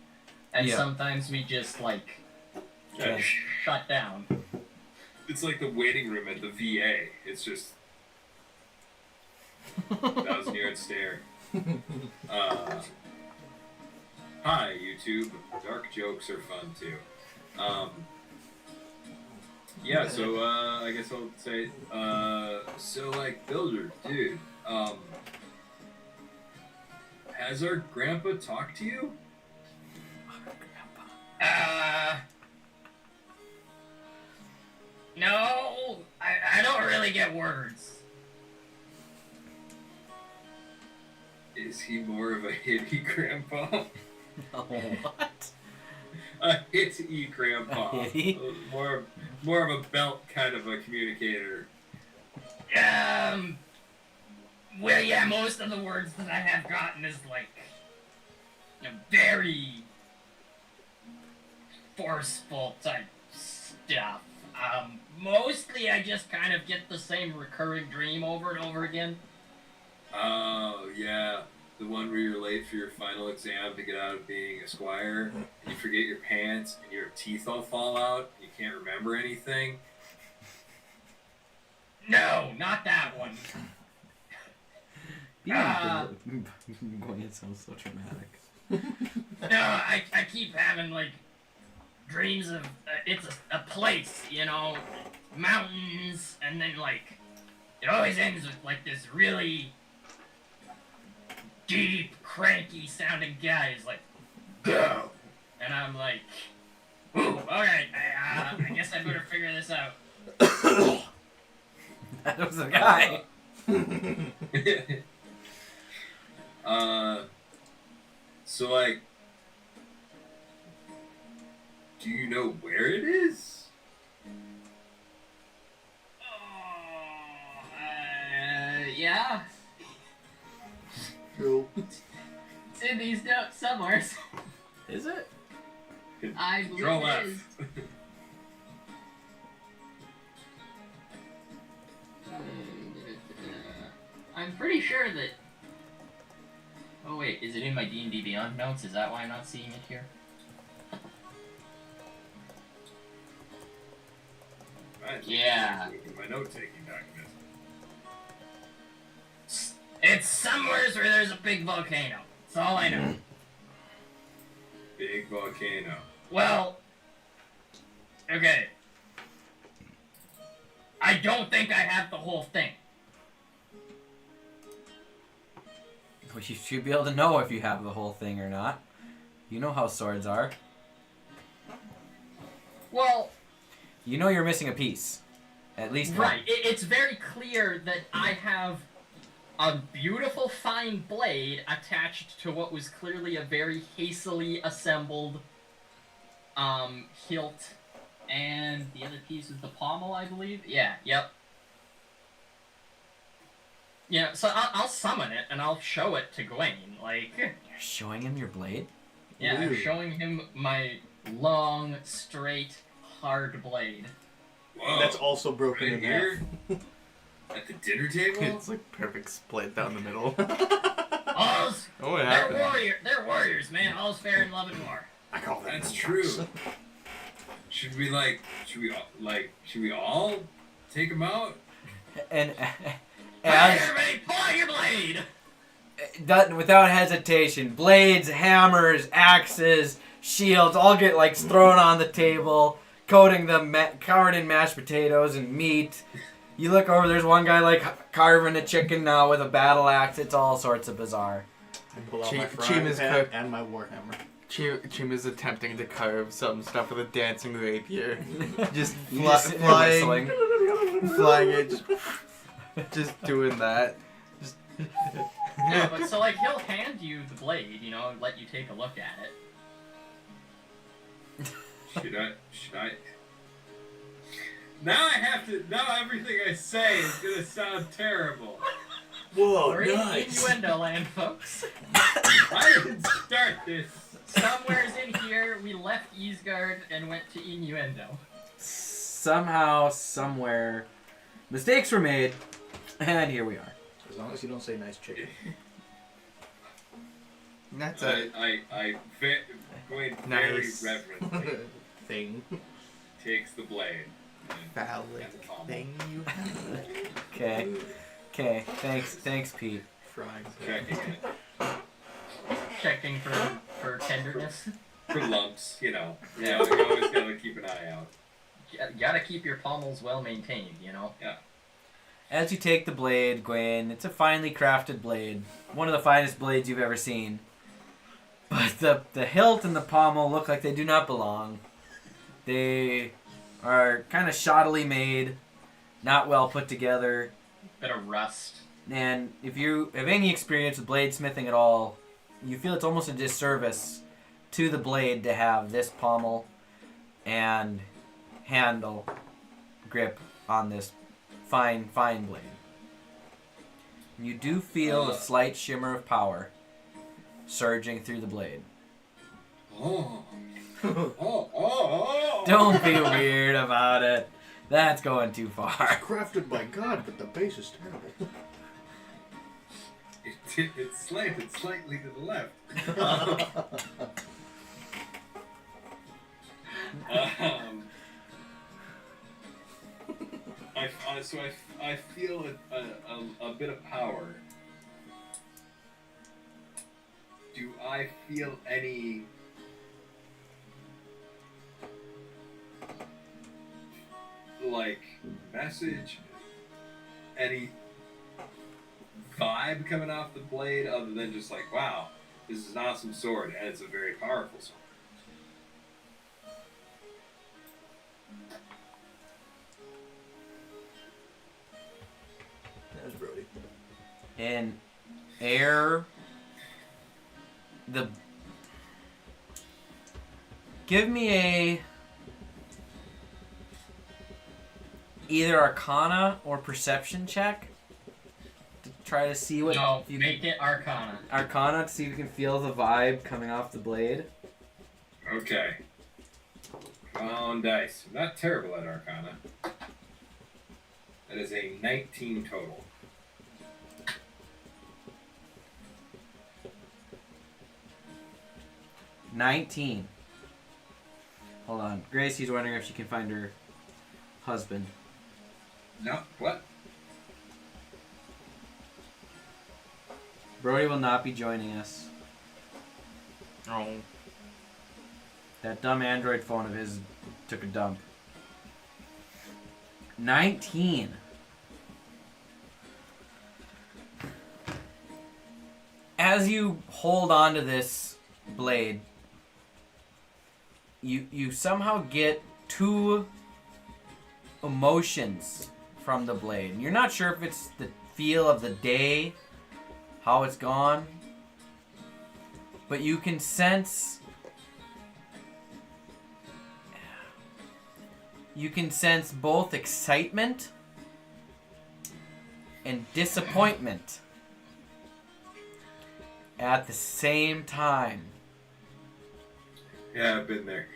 [SPEAKER 3] And sometimes we just, like, shut down.
[SPEAKER 2] It's like the waiting room at the VA. It's just... That was near its stare. Hi, YouTube. Dark jokes are fun, too. Yeah, so, I guess I'll say, so, like, Builder, dude, has our grandpa talked to you?
[SPEAKER 3] No, I don't really get words.
[SPEAKER 2] Is he more of a hitty grandpa?
[SPEAKER 1] What?
[SPEAKER 2] A hitty grandpa.
[SPEAKER 1] A hitty?
[SPEAKER 2] More of a belt kind of a communicator.
[SPEAKER 3] Well, yeah, most of the words that I have gotten is like, very forceful type stuff. Mostly I just kind of get the same recurring dream over and over again.
[SPEAKER 2] Oh, yeah. The one where you're late for your final exam to get out of being a squire, and you forget your pants, and your teeth all fall out, and you can't remember anything.
[SPEAKER 3] No, not that one.
[SPEAKER 1] Boy, it sounds so dramatic.
[SPEAKER 3] No, I keep having, like, dreams of, it's a place, mountains, and then, like, it always ends with, like, this really deep, cranky sounding guy is like, go! And I'm like, ooh, alright, I guess I better figure this out.
[SPEAKER 1] That was the guy.
[SPEAKER 2] So, like, do you know where it is?
[SPEAKER 3] Yeah.
[SPEAKER 4] Cool.
[SPEAKER 3] It's in these notes somewhere.
[SPEAKER 1] Is it?
[SPEAKER 3] I believe
[SPEAKER 2] Control
[SPEAKER 3] it
[SPEAKER 2] F.
[SPEAKER 3] is. I'm pretty sure that... Oh wait, is it in my D&D Beyond notes? Is that why I'm not seeing it here? Yeah.
[SPEAKER 2] My note-taking document.
[SPEAKER 3] It's somewhere where there's a big volcano. That's all I know.
[SPEAKER 2] Big volcano.
[SPEAKER 3] Well, okay. I don't think I have the whole thing.
[SPEAKER 1] Well, you should be able to know if you have the whole thing or not. You know how swords are.
[SPEAKER 3] Well...
[SPEAKER 1] You know you're missing a piece. At least one.
[SPEAKER 3] Right. It's very clear that I have a beautiful fine blade attached to what was clearly a very hastily assembled hilt, and the other piece is the pommel, I believe. Yeah, yep. Yeah, so I'll summon it and I'll show it to Gawain. Like,
[SPEAKER 1] You're showing him your blade?
[SPEAKER 3] yeah, I'm
[SPEAKER 4] Ooh.
[SPEAKER 3] showing him my long, straight, hard blade.
[SPEAKER 2] Whoa.
[SPEAKER 4] That's also broken
[SPEAKER 2] Right
[SPEAKER 4] in
[SPEAKER 2] here?
[SPEAKER 4] half.
[SPEAKER 2] At the dinner table?
[SPEAKER 5] It's like perfect split down the middle.
[SPEAKER 3] All's,
[SPEAKER 5] Oh, what
[SPEAKER 3] they're
[SPEAKER 5] happened?
[SPEAKER 3] they're warriors, man. All's fair in love and war.
[SPEAKER 4] I call that.
[SPEAKER 2] That's true. Should we all take them out?
[SPEAKER 1] And
[SPEAKER 3] Hey,
[SPEAKER 1] as
[SPEAKER 3] everybody, pull out your blade.
[SPEAKER 1] without hesitation, blades, hammers, axes, shields all get like thrown on the table, coating them covered in mashed potatoes and meat. You look over, there's one guy like carving a chicken now with a battle axe. It's all sorts of bizarre.
[SPEAKER 4] I pull out my
[SPEAKER 5] Chim
[SPEAKER 4] frying
[SPEAKER 5] is
[SPEAKER 4] pan
[SPEAKER 5] cooked.
[SPEAKER 4] and my warhammer.
[SPEAKER 5] Chim is attempting to carve some stuff with a dancing rapier. Just
[SPEAKER 1] You just sit there
[SPEAKER 5] flying
[SPEAKER 1] whistling.
[SPEAKER 5] it. Just doing that. Just
[SPEAKER 3] Yeah, but so like he'll hand you the blade, you know, and let you take a look at it.
[SPEAKER 2] Should I? Now everything I say is gonna sound terrible.
[SPEAKER 4] Whoa,
[SPEAKER 3] We're in innuendo land, folks.
[SPEAKER 2] I didn't start this.
[SPEAKER 3] Somewhere's in here, we left Easgard and went to innuendo.
[SPEAKER 1] Somehow, somewhere, mistakes were made, and here we are.
[SPEAKER 4] As long as you don't say nice chicken.
[SPEAKER 5] that's a
[SPEAKER 2] Going very
[SPEAKER 5] Nice.
[SPEAKER 2] reverently
[SPEAKER 4] Thing.
[SPEAKER 2] takes the blade.
[SPEAKER 5] phallic
[SPEAKER 2] and the pommel.
[SPEAKER 5] thing you have.
[SPEAKER 1] Okay. Thanks, Pete.
[SPEAKER 4] Frying.
[SPEAKER 2] Checking it
[SPEAKER 3] Checking for tenderness.
[SPEAKER 2] for lumps, you know. Yeah, we always gotta keep an eye out.
[SPEAKER 3] You gotta keep your pommels well maintained, you know.
[SPEAKER 1] As you take the blade, Gwen, it's a finely crafted blade. One of the finest blades you've ever seen. But the hilt and the pommel look like they do not belong. They are kind of shoddily made, not well put together.
[SPEAKER 3] Bit of rust.
[SPEAKER 1] And if you have any experience with bladesmithing at all, you feel it's almost a disservice to the blade to have this pommel and handle grip on this fine blade. You do feel a slight shimmer of power surging through the blade.
[SPEAKER 2] Oh. Oh.
[SPEAKER 1] Don't be weird about it. That's going too far.
[SPEAKER 4] Crafted by God, but the base is terrible.
[SPEAKER 2] It's slanted slightly to the left. I feel a bit of power. Do I feel any like message, any vibe coming off the blade other than just like, wow, this is an awesome sword and it's a very powerful sword?
[SPEAKER 4] That's Brody.
[SPEAKER 1] In air, give me a either Arcana or Perception check to try to see what
[SPEAKER 3] No,
[SPEAKER 1] you
[SPEAKER 3] make it Arcana.
[SPEAKER 1] Arcana to see if you can feel the vibe coming off the blade.
[SPEAKER 2] Okay. Come on, dice. I'm not terrible at Arcana. That is a 19 total.
[SPEAKER 1] $19. Hold on. Gracie's wondering if she can find her husband.
[SPEAKER 2] No, what?
[SPEAKER 1] Brody will not be joining us.
[SPEAKER 5] Oh.
[SPEAKER 1] That dumb Android phone of his took a dump. 19. As you hold on to this blade, you somehow get two emotions from the blade. You're not sure if it's the feel of the day, how it's gone, but you can sense both excitement and disappointment at the same time.
[SPEAKER 2] Yeah, I've been there.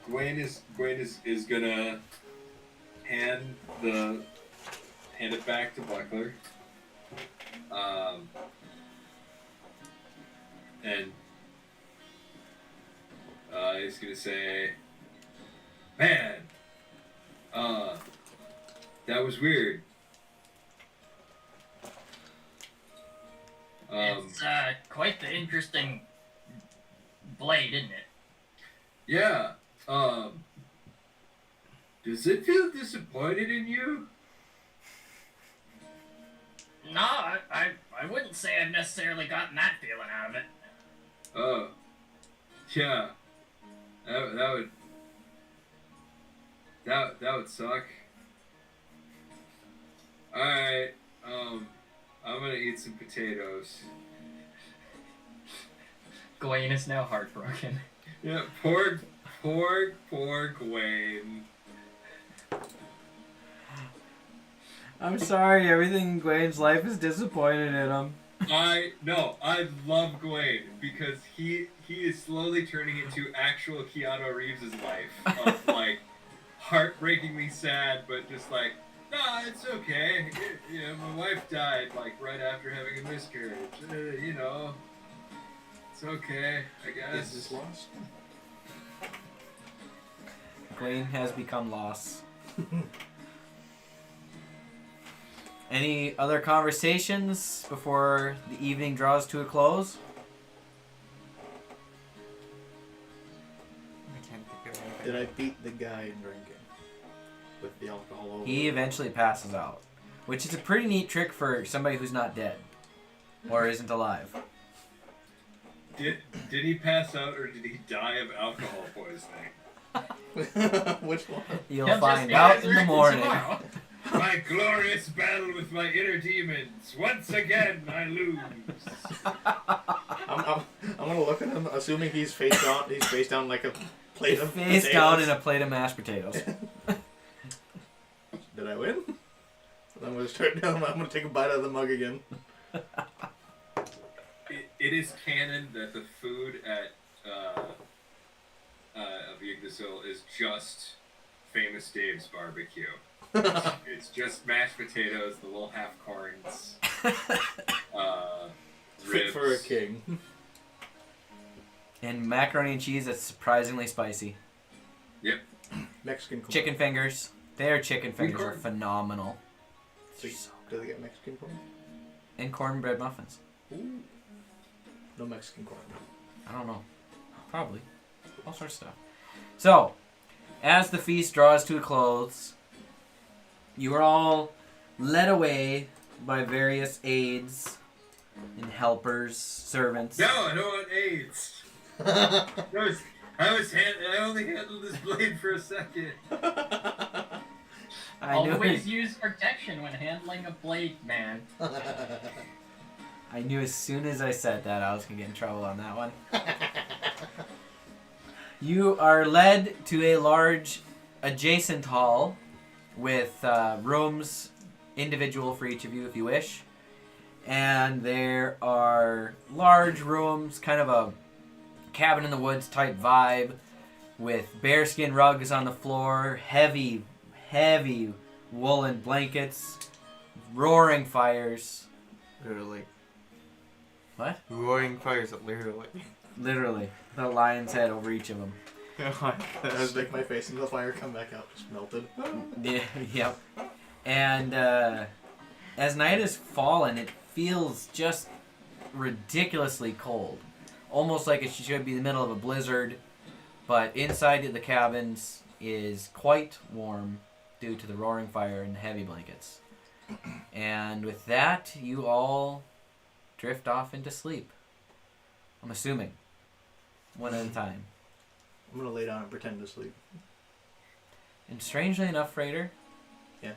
[SPEAKER 2] Gwen is gonna hand it back to Buckler. And he's gonna say, "Man, that was weird."
[SPEAKER 3] It's quite the interesting blade, isn't it?
[SPEAKER 2] Yeah. Does it feel disappointed in you?
[SPEAKER 3] No, I wouldn't say I've necessarily gotten that feeling out of it.
[SPEAKER 2] Oh. Yeah. That would suck. Alright, I'm gonna eat some potatoes.
[SPEAKER 3] Gawain is now heartbroken.
[SPEAKER 2] Yeah, poor Gwen.
[SPEAKER 1] I'm sorry, everything in Gwen's life is disappointed in him.
[SPEAKER 2] I love Gawain because he is slowly turning into actual Keanu Reeves' life of like heartbreakingly sad, but just like, nah, it's okay. My wife died like right after having a miscarriage. It's okay, I guess.
[SPEAKER 4] Is this lost?
[SPEAKER 1] Gwen has become lost. Any other conversations before the evening draws to a close?
[SPEAKER 5] I can't think of anything.
[SPEAKER 4] Did I beat the guy in drinking with the alcohol over?
[SPEAKER 1] He eventually passes out, which is a pretty neat trick for somebody who's not dead or isn't alive.
[SPEAKER 2] Did he pass out or did he die of alcohol poisoning?
[SPEAKER 4] Which one?
[SPEAKER 1] You'll
[SPEAKER 3] He'll
[SPEAKER 1] find
[SPEAKER 3] just be
[SPEAKER 1] out in the
[SPEAKER 3] resurrected
[SPEAKER 1] morning.
[SPEAKER 3] tomorrow.
[SPEAKER 2] My glorious battle with my inner demons. Once again, I lose.
[SPEAKER 4] I'm gonna look at him, assuming he's face down. He's face down like a plate of
[SPEAKER 1] Face
[SPEAKER 4] potatoes.
[SPEAKER 1] down in a plate of mashed potatoes.
[SPEAKER 4] Did I win? I'm gonna start down. I'm gonna take a bite out of the mug again.
[SPEAKER 2] It is canon that the food at of Yggdrasil is just Famous Dave's barbecue. It's just mashed potatoes, the little half corns,
[SPEAKER 4] Fit
[SPEAKER 2] ribs.
[SPEAKER 4] for a king.
[SPEAKER 1] And macaroni and cheese that's surprisingly spicy.
[SPEAKER 2] Yep.
[SPEAKER 4] Mexican corn.
[SPEAKER 1] Chicken fingers. Their chicken fingers are
[SPEAKER 2] corn.
[SPEAKER 1] phenomenal.
[SPEAKER 4] Sweet. Do they get Mexican corn?
[SPEAKER 1] And cornbread muffins.
[SPEAKER 4] Ooh. No Mexican corn.
[SPEAKER 1] I don't know. Probably. All sorts of stuff. So, as the feast draws to a close, you are all led away by various aides and helpers, servants.
[SPEAKER 2] No, I don't want AIDS. I only handled this blade for a second.
[SPEAKER 1] I knew
[SPEAKER 3] Always use protection when handling a blade, man.
[SPEAKER 1] I knew as soon as I said that I was going to get in trouble on that one. You are led to a large adjacent hall with rooms individual for each of you if you wish. And there are large rooms, kind of a cabin in the woods type vibe with bearskin rugs on the floor, heavy woolen blankets, roaring fires.
[SPEAKER 5] Literally.
[SPEAKER 1] What?
[SPEAKER 5] Roaring fires, literally.
[SPEAKER 1] Literally. The lion's head over each of them.
[SPEAKER 4] I stick my face into the fire, come back out, just melted.
[SPEAKER 1] Yeah, yep. And as night has fallen, it feels just ridiculously cold. Almost like it should be the middle of a blizzard. But inside the cabins is quite warm due to the roaring fire and the heavy blankets. And with that, you all drift off into sleep. I'm assuming. One at a time.
[SPEAKER 4] I'm gonna lay down and pretend to sleep.
[SPEAKER 1] And strangely enough, Raider,
[SPEAKER 4] Yeah.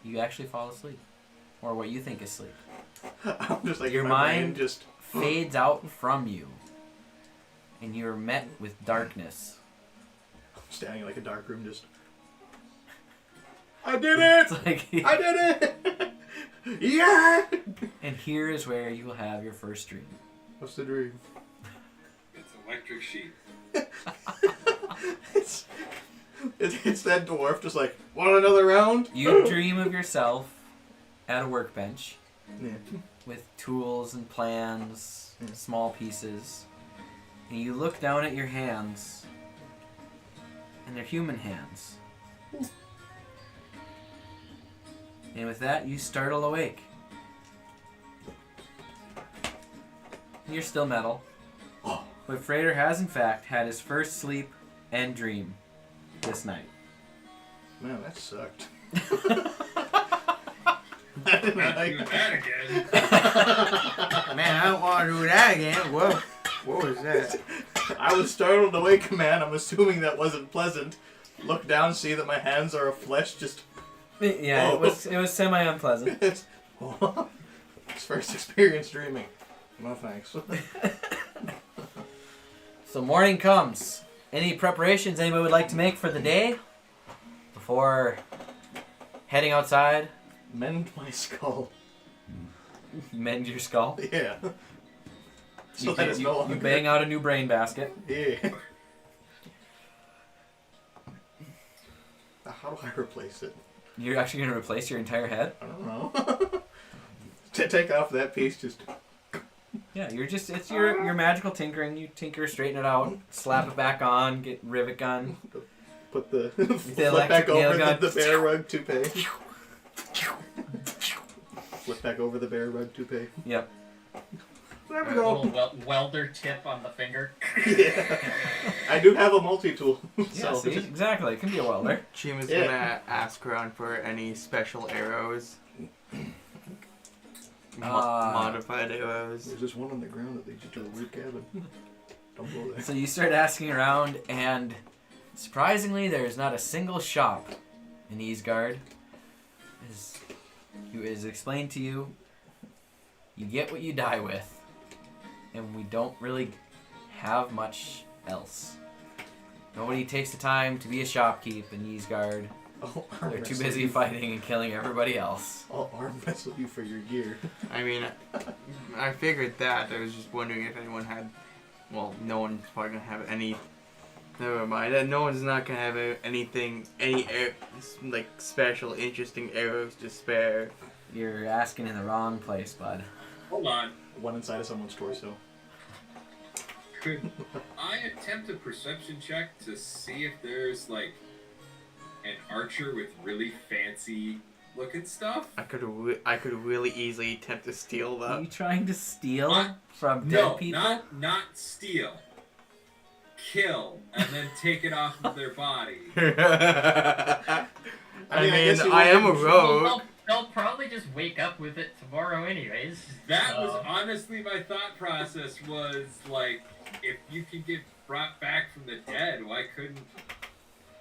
[SPEAKER 1] you actually fall asleep. Or what you think is sleep.
[SPEAKER 4] I'm just like,
[SPEAKER 1] Your
[SPEAKER 4] my brain
[SPEAKER 1] mind
[SPEAKER 4] just
[SPEAKER 1] fades out from you. And you're met with darkness.
[SPEAKER 4] standing like a dark room, just. I did it!
[SPEAKER 1] It's like,
[SPEAKER 4] I did it! Yeah!
[SPEAKER 1] and here is where you will have your first dream.
[SPEAKER 4] What's the dream?
[SPEAKER 2] It's electric sheep.
[SPEAKER 4] It's It's that dwarf just like, want another round?
[SPEAKER 1] You dream of yourself at a workbench
[SPEAKER 4] Yeah.
[SPEAKER 1] with tools and plans, small pieces, and you look down at your hands, and they're human hands. And with that, you startle awake. You're still metal.
[SPEAKER 4] Oh.
[SPEAKER 1] But Frater has, in fact, had his first sleep and dream this night.
[SPEAKER 4] Man, that sucked. I didn't
[SPEAKER 2] Not
[SPEAKER 4] like
[SPEAKER 2] doing
[SPEAKER 4] that.
[SPEAKER 2] that again.
[SPEAKER 5] Man, I don't want to do that again. Whoa. What was that?
[SPEAKER 4] I was startled awake, man. I'm assuming that wasn't pleasant. Look down, see that my hands are of flesh, just...
[SPEAKER 1] Yeah,
[SPEAKER 4] Oh.
[SPEAKER 1] it was semi-unpleasant.
[SPEAKER 4] It's first experience dreaming. No thanks.
[SPEAKER 1] So morning comes. Any preparations anybody would like to make for the day? Before heading outside?
[SPEAKER 4] Mend my skull.
[SPEAKER 1] Mend your skull?
[SPEAKER 4] Yeah. So
[SPEAKER 1] You,
[SPEAKER 4] that is no
[SPEAKER 1] you
[SPEAKER 4] longer...
[SPEAKER 1] bang out a new brain basket.
[SPEAKER 4] Yeah. How do I replace it?
[SPEAKER 1] You're actually going to replace your entire head?
[SPEAKER 4] I don't know. To take off that piece, just...
[SPEAKER 1] Yeah, it's your magical tinkering. You tinker, straighten it out, slap it back on, get rivet gun.
[SPEAKER 4] Put the...
[SPEAKER 1] The
[SPEAKER 4] flip back
[SPEAKER 1] electric nail
[SPEAKER 4] over
[SPEAKER 1] gun.
[SPEAKER 4] the bear rug toupee. Flip back over the bear rug toupee.
[SPEAKER 1] Yep.
[SPEAKER 4] There
[SPEAKER 3] A
[SPEAKER 4] we go.
[SPEAKER 3] little welder tip on the finger.
[SPEAKER 4] Yeah. I do have a multi-tool.
[SPEAKER 1] Yeah,
[SPEAKER 4] So
[SPEAKER 1] see? Exactly. It can be a welder.
[SPEAKER 5] Chima's
[SPEAKER 4] Yeah.
[SPEAKER 5] gonna ask around for any special arrows. Modified arrows.
[SPEAKER 4] There's just one on the ground that leads you to a weird cabin. Don't go there.
[SPEAKER 1] So you start asking around, and surprisingly, there's not a single shop in Eastgard. As is explained to you, you get what you die with, and we don't really have much else. Nobody takes the time to be a shopkeep in Eastgard.
[SPEAKER 4] I'll
[SPEAKER 1] They're
[SPEAKER 4] arm
[SPEAKER 1] too
[SPEAKER 4] wrestle
[SPEAKER 1] busy
[SPEAKER 4] you.
[SPEAKER 1] fighting and killing everybody else.
[SPEAKER 4] I'll arm wrestle you for your gear.
[SPEAKER 5] I mean, I figured that. I was just wondering if anyone had. Well, no one's probably gonna have any. Never mind. No one's not gonna have anything, like special, interesting arrows to spare.
[SPEAKER 1] You're asking in the wrong place, bud.
[SPEAKER 2] Hold on.
[SPEAKER 4] One inside of someone's torso.
[SPEAKER 2] Could I attempt a perception check to see if there's like an archer with really fancy looking stuff?
[SPEAKER 5] I could really easily attempt to steal
[SPEAKER 1] Are
[SPEAKER 5] that.
[SPEAKER 1] you trying to steal
[SPEAKER 2] What?
[SPEAKER 1] from
[SPEAKER 2] No,
[SPEAKER 1] dead people?
[SPEAKER 2] not steal. Kill and then take it off of their body.
[SPEAKER 5] I
[SPEAKER 4] I
[SPEAKER 5] mean,
[SPEAKER 4] guess you
[SPEAKER 5] I am a
[SPEAKER 4] wouldn't-
[SPEAKER 5] rogue.
[SPEAKER 3] Well, they'll probably just wake up with it tomorrow anyways.
[SPEAKER 2] That
[SPEAKER 3] so-
[SPEAKER 2] was honestly my thought process was like, if you could get brought back from the dead, why couldn't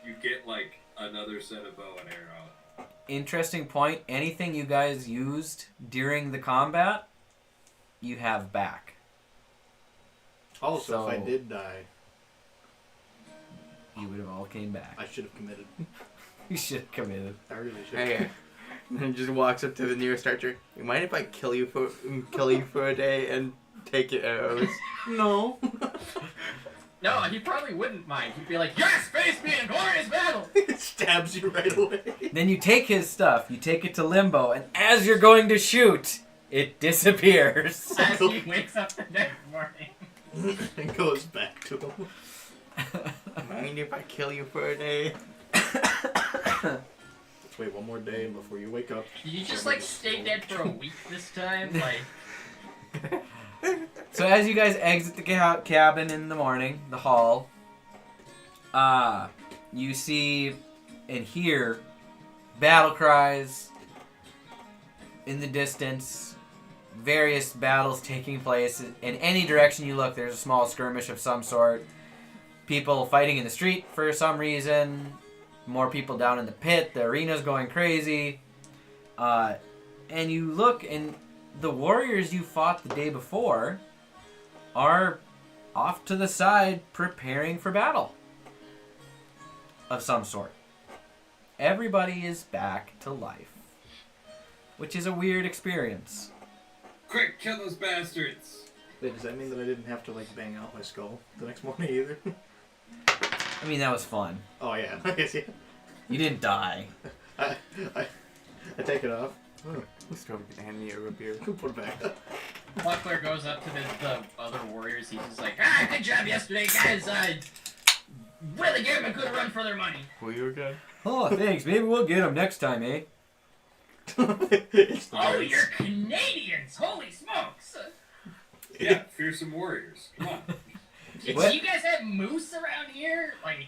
[SPEAKER 2] you get like another set of bow and arrow?
[SPEAKER 1] Interesting point. Anything you guys used during the combat, you have back.
[SPEAKER 4] Also, if I
[SPEAKER 1] So-
[SPEAKER 4] did die,
[SPEAKER 1] You would have all came back.
[SPEAKER 4] I should have committed.
[SPEAKER 1] You should have committed.
[SPEAKER 4] I really should.
[SPEAKER 5] Hey, and just walks up to the nearest archer. You mind if I kill you for a day and take your arrows?
[SPEAKER 4] No.
[SPEAKER 3] No, he probably wouldn't mind. He'd be like, yes, face me in glorious battle!
[SPEAKER 4] It stabs you right away.
[SPEAKER 1] Then you take his stuff, you take it to Limbo, and as you're going to shoot, it disappears.
[SPEAKER 3] As he wakes up the next morning.
[SPEAKER 4] It goes back to him.
[SPEAKER 5] Mind if I kill you for a day?
[SPEAKER 4] Let's wait one more day before you wake up.
[SPEAKER 3] Did you just like stay dead for a week this time? Like,
[SPEAKER 1] So as you guys exit the cabin in the morning, the hall, you see and hear battle cries in the distance, various battles taking place. In any direction you look, there's a small skirmish of some sort. People fighting in the street for some reason, more people down in the pit, the arena's going crazy. And you look, and the warriors you fought the day before are off to the side preparing for battle of some sort. Everybody is back to life, which is a weird experience.
[SPEAKER 2] Quick, kill those bastards!
[SPEAKER 4] Wait, does that mean that I didn't have to like bang out my skull the next morning either?
[SPEAKER 1] I mean, that was fun.
[SPEAKER 4] Oh yeah, I guess yeah.
[SPEAKER 1] You didn't die.
[SPEAKER 4] I take it off. Oh,
[SPEAKER 5] Let's go hand me a root beer.
[SPEAKER 4] put it back.
[SPEAKER 3] Buckler goes up to the other warriors. He's just like, ah, good job yesterday, guys. Really gave them a good run for their money.
[SPEAKER 5] Were you okay?
[SPEAKER 1] Oh, thanks. Maybe we'll get him next time, eh?
[SPEAKER 4] It's the
[SPEAKER 3] Oh,
[SPEAKER 4] birds.
[SPEAKER 3] you're Canadians! Holy smokes!
[SPEAKER 2] Yeah, fearsome warriors. Come on.
[SPEAKER 3] Do
[SPEAKER 1] What?
[SPEAKER 3] you guys have moose around here? Like,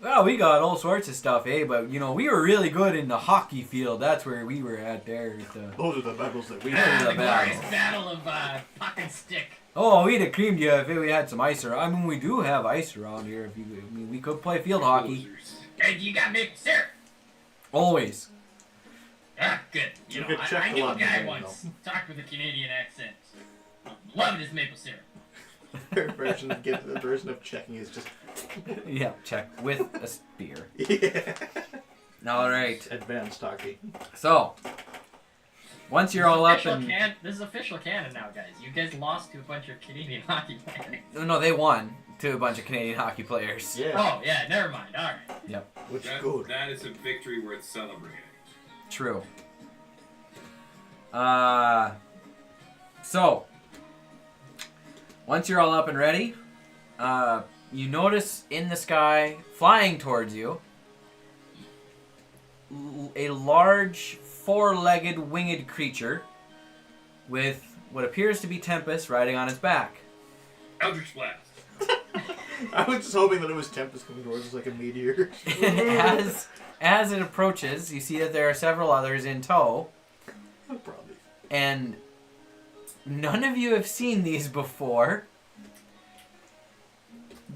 [SPEAKER 1] Well, we got all sorts of stuff, eh? But, you know, we were really good in the hockey field. That's where we were at there. At the...
[SPEAKER 4] Those are the battles that we
[SPEAKER 1] Yeah.
[SPEAKER 4] had.
[SPEAKER 3] the
[SPEAKER 1] the battle.
[SPEAKER 3] glorious battle of puck and stick.
[SPEAKER 1] Oh, we'd have creamed you if we had some ice around. I mean, we do have ice around here. If you, I mean, we could play field hockey.
[SPEAKER 2] Losers.
[SPEAKER 3] Hey, you got maple syrup?
[SPEAKER 1] Always.
[SPEAKER 3] Ah, good.
[SPEAKER 4] You
[SPEAKER 3] You know,
[SPEAKER 4] could check
[SPEAKER 3] I
[SPEAKER 4] a
[SPEAKER 3] knew a
[SPEAKER 4] lot
[SPEAKER 3] guy
[SPEAKER 4] more,
[SPEAKER 3] once talked with a Canadian accent. Loved his maple syrup.
[SPEAKER 4] Their version of checking is just
[SPEAKER 1] Yeah, check with a spear.
[SPEAKER 4] yeah.
[SPEAKER 1] All right.
[SPEAKER 4] Advanced hockey.
[SPEAKER 1] So, once you're all up and
[SPEAKER 3] This is official canon now, guys. You guys lost to a bunch of Canadian hockey players.
[SPEAKER 1] no, they won to a bunch of Canadian hockey players.
[SPEAKER 4] Yeah,
[SPEAKER 3] Oh, yeah, never mind. All right.
[SPEAKER 4] which is
[SPEAKER 2] That,
[SPEAKER 4] good.
[SPEAKER 2] that is a victory worth celebrating.
[SPEAKER 1] True. So, once you're all up and ready, you notice in the sky, flying towards you, a large, four-legged, winged creature with what appears to be Tempest riding on its back.
[SPEAKER 2] Eldritch Blast.
[SPEAKER 4] I was just hoping that it was Tempest coming towards us like a meteor.
[SPEAKER 1] as it approaches, you see that there are several others in tow,
[SPEAKER 4] Probably.
[SPEAKER 1] and none of you have seen these before,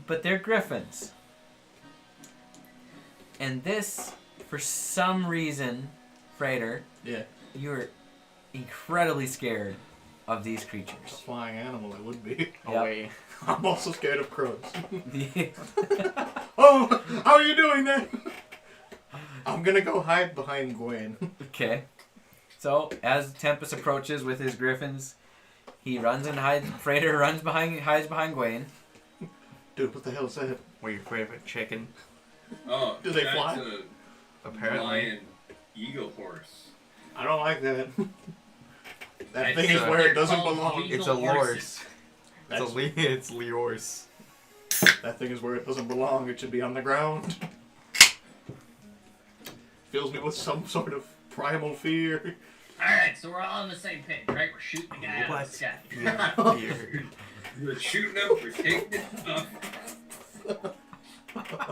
[SPEAKER 1] but they're griffins. And this, for some reason, Freighter,
[SPEAKER 4] Yeah.
[SPEAKER 1] you're incredibly scared of these
[SPEAKER 4] A
[SPEAKER 1] creatures.
[SPEAKER 4] flying animal, it would be.
[SPEAKER 5] Away.
[SPEAKER 4] I'm also scared of crows.
[SPEAKER 1] The-
[SPEAKER 4] Oh, how are you doing that? I'm gonna go hide behind Gwen.
[SPEAKER 1] okay. So, as Tempest approaches with his griffins, he runs and hides. Freighter hides behind Gwen.
[SPEAKER 4] Dude, what the hell is that?
[SPEAKER 5] Were you afraid of a chicken?
[SPEAKER 2] Oh,
[SPEAKER 4] Do they
[SPEAKER 2] that's
[SPEAKER 4] fly?
[SPEAKER 2] A
[SPEAKER 5] Apparently.
[SPEAKER 2] lion eagle horse.
[SPEAKER 4] I don't like that. That
[SPEAKER 3] I
[SPEAKER 4] thing
[SPEAKER 3] think
[SPEAKER 4] is where it
[SPEAKER 3] they're
[SPEAKER 4] doesn't
[SPEAKER 3] called
[SPEAKER 4] belong.
[SPEAKER 3] eagle
[SPEAKER 5] It's a
[SPEAKER 3] horses.
[SPEAKER 5] lorse.
[SPEAKER 4] That's-
[SPEAKER 5] It's Leors.
[SPEAKER 4] That thing is where it doesn't belong. It should be on the ground. Fills me with some sort of primal fear.
[SPEAKER 3] Alright, so we're all on the same page, right? We're shooting the guy out of
[SPEAKER 5] What?
[SPEAKER 3] the sky.
[SPEAKER 5] Fear.
[SPEAKER 2] We're shooting them, we're taking it stuff.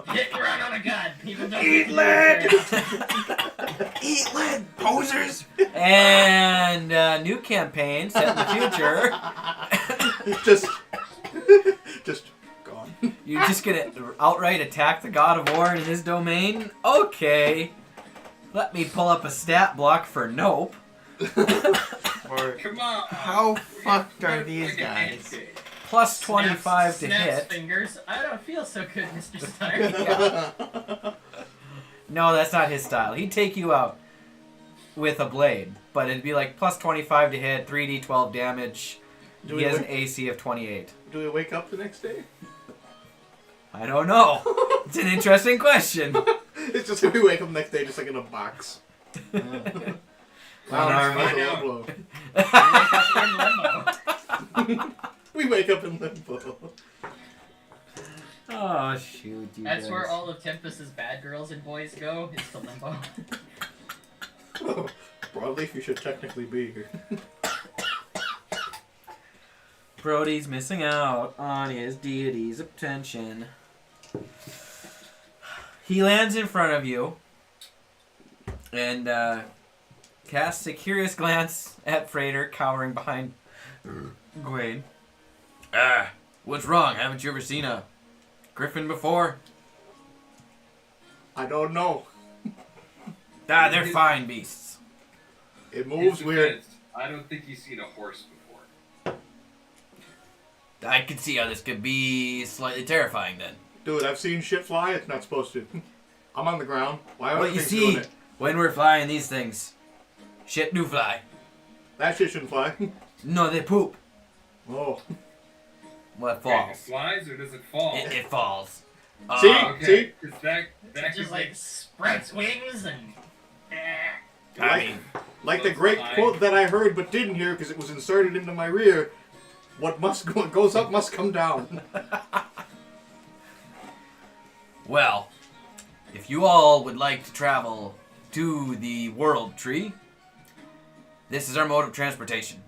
[SPEAKER 3] Hit and run on a gun. People don't
[SPEAKER 5] Eat
[SPEAKER 3] get to do
[SPEAKER 5] lead! Eat lead, posers!
[SPEAKER 1] And new campaign set in the future.
[SPEAKER 4] just gone.
[SPEAKER 1] You're just gonna outright attack the god of war in his domain? Okay. Let me pull up a stat block for nope.
[SPEAKER 5] Or
[SPEAKER 2] Come on.
[SPEAKER 5] how
[SPEAKER 2] We
[SPEAKER 5] fucked
[SPEAKER 2] got-
[SPEAKER 5] are these
[SPEAKER 2] like a
[SPEAKER 5] guys?
[SPEAKER 2] handshake.
[SPEAKER 1] Plus 25 to
[SPEAKER 3] snaps
[SPEAKER 1] hit.
[SPEAKER 3] fingers. I don't feel so good, Mr. Steiner.
[SPEAKER 1] No, that's not his style. He'd take you out with a blade, but it'd be like plus 25 to hit, 3d12 damage.
[SPEAKER 4] Do
[SPEAKER 1] He
[SPEAKER 4] we
[SPEAKER 1] has an
[SPEAKER 4] wake-
[SPEAKER 1] AC of 28.
[SPEAKER 4] Do we wake up the next day?
[SPEAKER 1] I don't know. It's an interesting question.
[SPEAKER 4] It's just we wake up the next day just like in a box.
[SPEAKER 1] One
[SPEAKER 2] Wow,
[SPEAKER 1] arm.
[SPEAKER 2] find
[SPEAKER 4] Low
[SPEAKER 2] out.
[SPEAKER 4] blow.
[SPEAKER 3] In limbo.
[SPEAKER 4] We wake up in limbo.
[SPEAKER 1] Oh, shoot, you
[SPEAKER 3] That's
[SPEAKER 1] guys.
[SPEAKER 3] where all of Tempest's bad girls and boys go, is to limbo.
[SPEAKER 4] Broadleaf, you should technically be here.
[SPEAKER 1] Brody's missing out on his deity's attention. He lands in front of you and casts a curious glance at Freighter, cowering behind Gwaine. Ah, what's wrong? Haven't you ever seen a griffin before?
[SPEAKER 4] I don't know.
[SPEAKER 1] Ah, they're fine beasts.
[SPEAKER 4] It moves
[SPEAKER 2] His
[SPEAKER 4] weird.
[SPEAKER 2] defense, I don't think you've seen a horse before.
[SPEAKER 1] I can see how this could be slightly terrifying then.
[SPEAKER 4] Dude, I've seen shit fly. It's not supposed to. I'm on the ground. Why are
[SPEAKER 1] Well, you
[SPEAKER 4] things
[SPEAKER 1] see,
[SPEAKER 4] doing it?
[SPEAKER 1] when we're flying these things, shit do fly.
[SPEAKER 4] That shit shouldn't fly.
[SPEAKER 1] No, they poop.
[SPEAKER 4] Oh.
[SPEAKER 1] Well, it
[SPEAKER 2] Okay, it
[SPEAKER 1] falls.
[SPEAKER 2] flies or does it fall?
[SPEAKER 1] It falls.
[SPEAKER 4] See?
[SPEAKER 2] Okay, 'cause that
[SPEAKER 3] It
[SPEAKER 2] could
[SPEAKER 3] just like
[SPEAKER 2] make
[SPEAKER 3] spreads wings and.
[SPEAKER 4] Like the great
[SPEAKER 2] Fine.
[SPEAKER 4] quote that I heard but didn't hear because it was inserted into my rear. What goes up must come down.
[SPEAKER 1] Well, if you all would like to travel to the World Tree, this is our mode of transportation.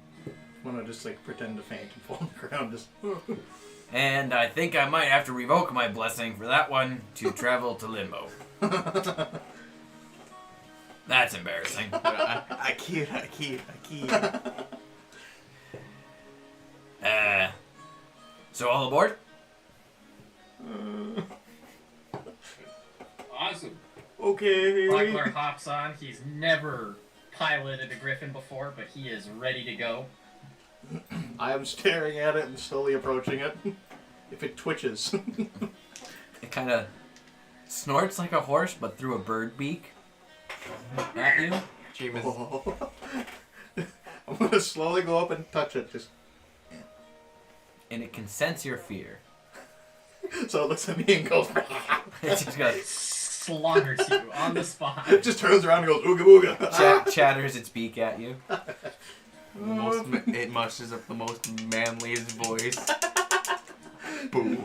[SPEAKER 4] I'm gonna just like pretend to faint and fall on the ground. Just.
[SPEAKER 1] And I think I might have to revoke my blessing for that one to travel to Limbo. That's embarrassing.
[SPEAKER 5] I keep.
[SPEAKER 1] So all aboard?
[SPEAKER 2] awesome.
[SPEAKER 4] Okay.
[SPEAKER 3] Buckler hops on. He's never piloted a griffin before, but he is ready to go.
[SPEAKER 4] I am staring at it and slowly approaching it. If it twitches.
[SPEAKER 1] It kind of snorts like a horse, but through a bird beak at you.
[SPEAKER 5] James.
[SPEAKER 4] I'm gonna slowly go up and touch it. Just
[SPEAKER 1] And it can sense your fear.
[SPEAKER 4] so it looks at me and goes.
[SPEAKER 1] It just goes,
[SPEAKER 3] Slaughters you on the spot.
[SPEAKER 4] It just turns around and goes ooga booga.
[SPEAKER 1] chatters its beak at you.
[SPEAKER 5] It musters up the most manliest voice. Boo.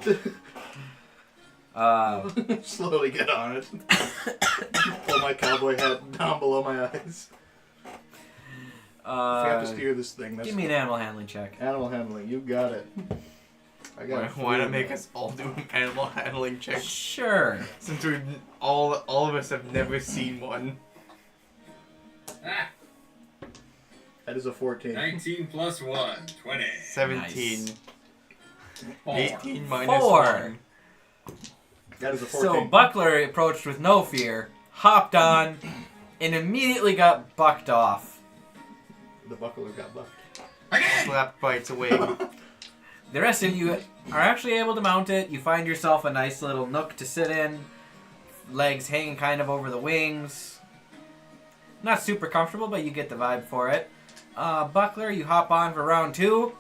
[SPEAKER 4] Slowly get on it. Pull my cowboy hat down below my eyes. If we have to steer this thing, that's
[SPEAKER 1] Give me an animal handling check.
[SPEAKER 4] animal handling. You got it. I got
[SPEAKER 5] Why not make us all do an animal handling check?
[SPEAKER 1] Sure.
[SPEAKER 5] Since we all of us have never seen one.
[SPEAKER 2] Ah,
[SPEAKER 4] That is a 14.
[SPEAKER 2] 19 plus 1, 20.
[SPEAKER 5] 17.
[SPEAKER 1] Nice.
[SPEAKER 3] 4.
[SPEAKER 5] 18 minus
[SPEAKER 1] 4.
[SPEAKER 5] 1.
[SPEAKER 4] That is a 14.
[SPEAKER 1] So Buckler approached with no fear, hopped on, and immediately got bucked off.
[SPEAKER 4] The buckler got bucked.
[SPEAKER 5] Slapped by its wing.
[SPEAKER 1] The rest of you are actually able to mount it. You find yourself a nice little nook to sit in. Legs hanging kind of over the wings. Not super comfortable, but you get the vibe for it. Buckler, you hop on for round 2.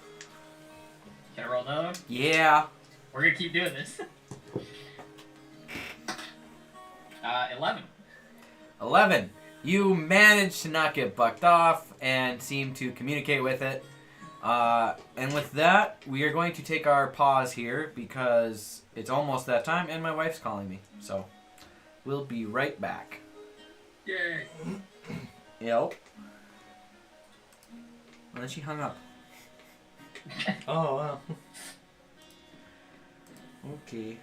[SPEAKER 3] Can I roll another one?
[SPEAKER 1] Yeah.
[SPEAKER 3] We're gonna keep doing this. 11.
[SPEAKER 1] 11. You manage to not get bucked off and seem to communicate with it. And with that, we are going to take our pause here because it's almost that time and my wife's calling me. So, we'll be right back.
[SPEAKER 2] Yay.
[SPEAKER 1] Yep. And then she hung up.
[SPEAKER 4] Oh, wow.
[SPEAKER 1] Okay.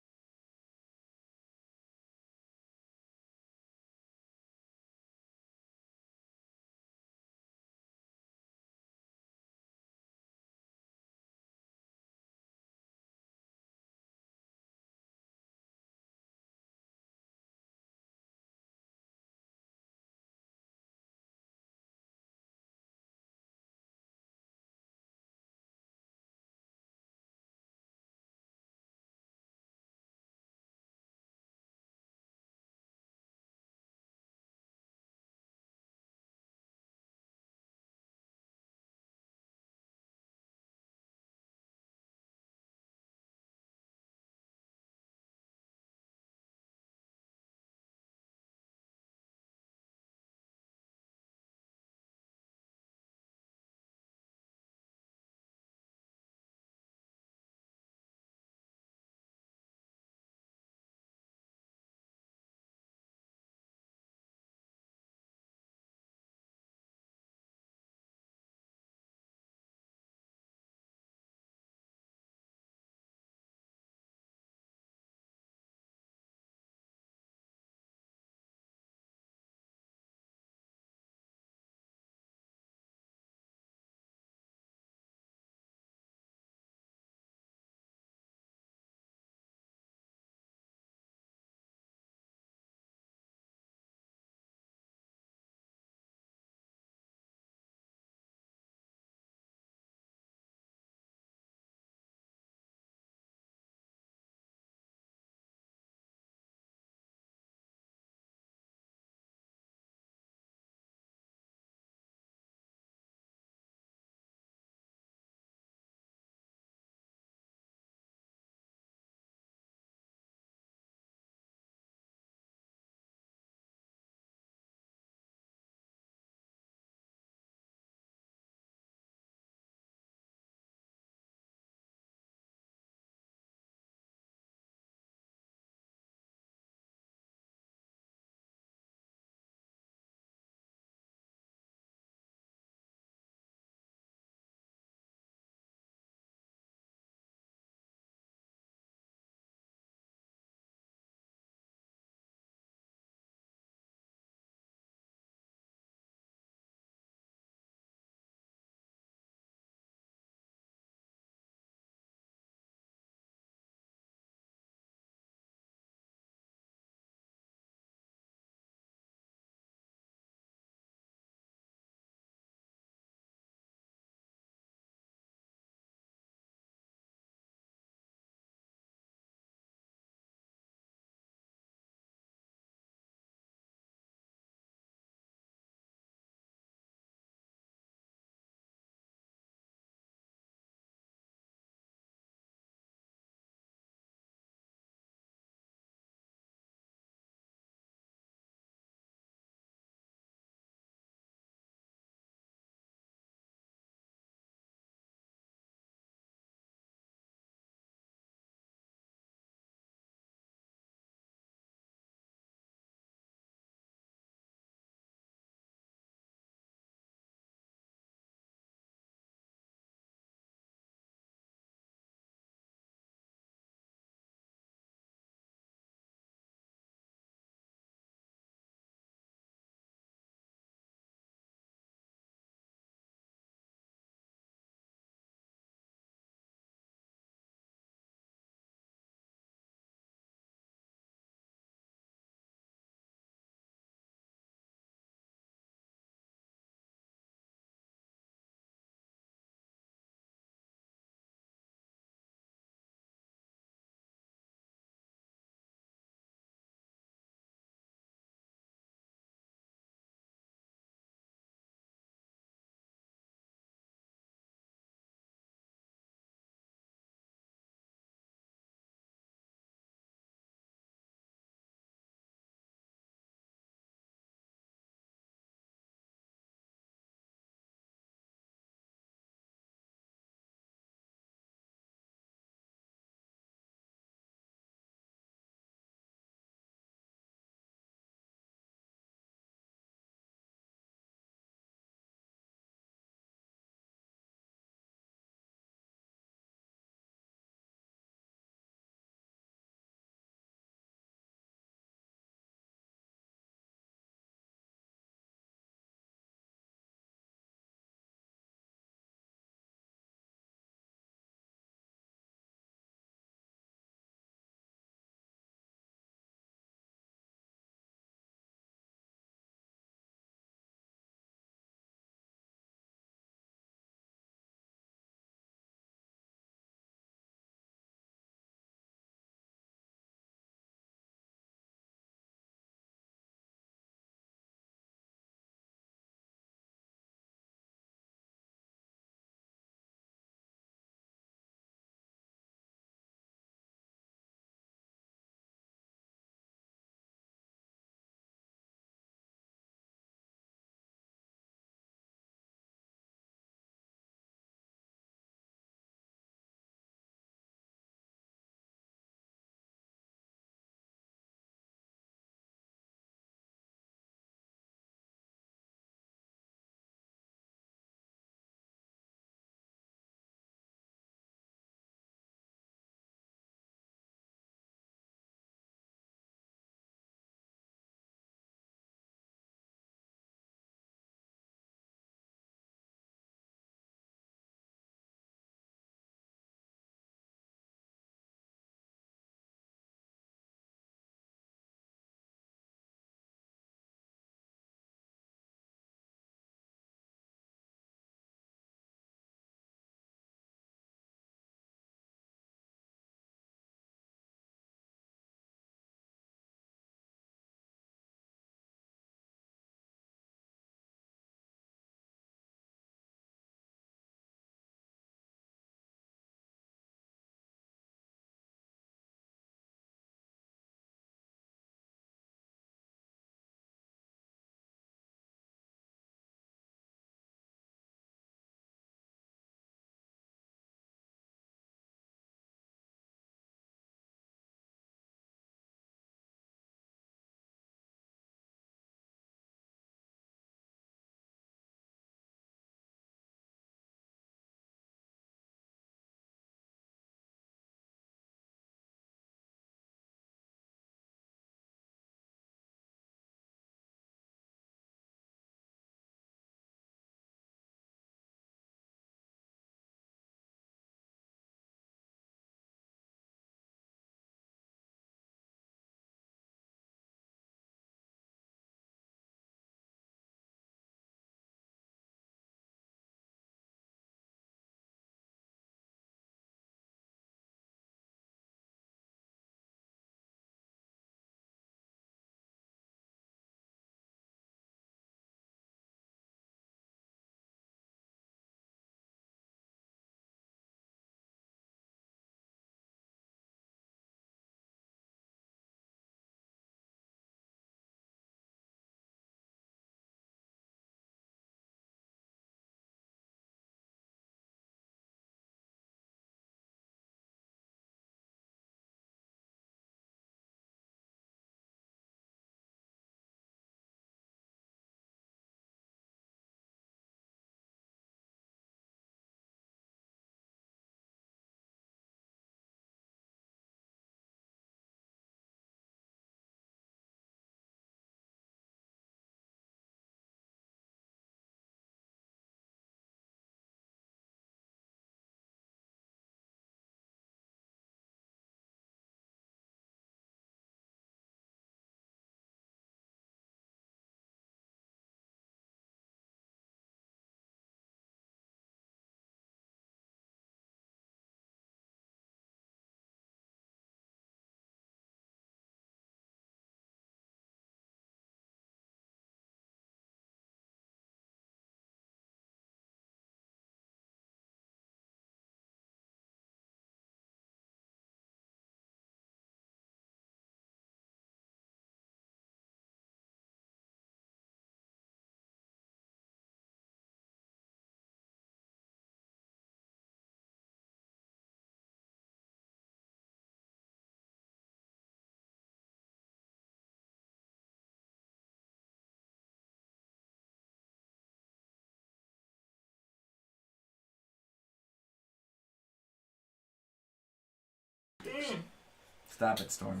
[SPEAKER 1] Stop it, Storm.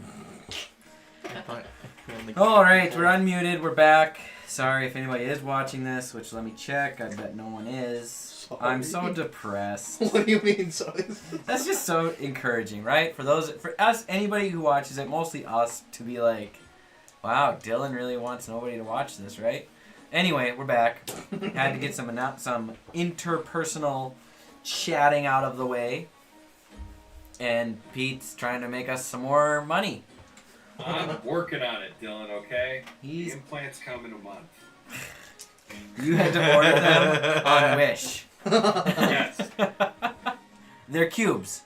[SPEAKER 5] I thought
[SPEAKER 1] All right, we're unmuted. We're back. Sorry if anybody is watching this, which let me check. I bet no one is.
[SPEAKER 4] Sorry.
[SPEAKER 1] I'm so depressed.
[SPEAKER 4] What do you mean? So
[SPEAKER 1] That's just so encouraging, right? For us, anybody who watches it, mostly us, to be like, wow, Dylan really wants nobody to watch this, right? Anyway, we're back. Had to get some interpersonal chatting out of the way. And Pete's trying to make us some more money.
[SPEAKER 2] I'm working on it, Dylan, okay? The
[SPEAKER 1] He's
[SPEAKER 2] implants come in a month.
[SPEAKER 1] You had to order them on Wish.
[SPEAKER 2] Yes.
[SPEAKER 1] They're cubes.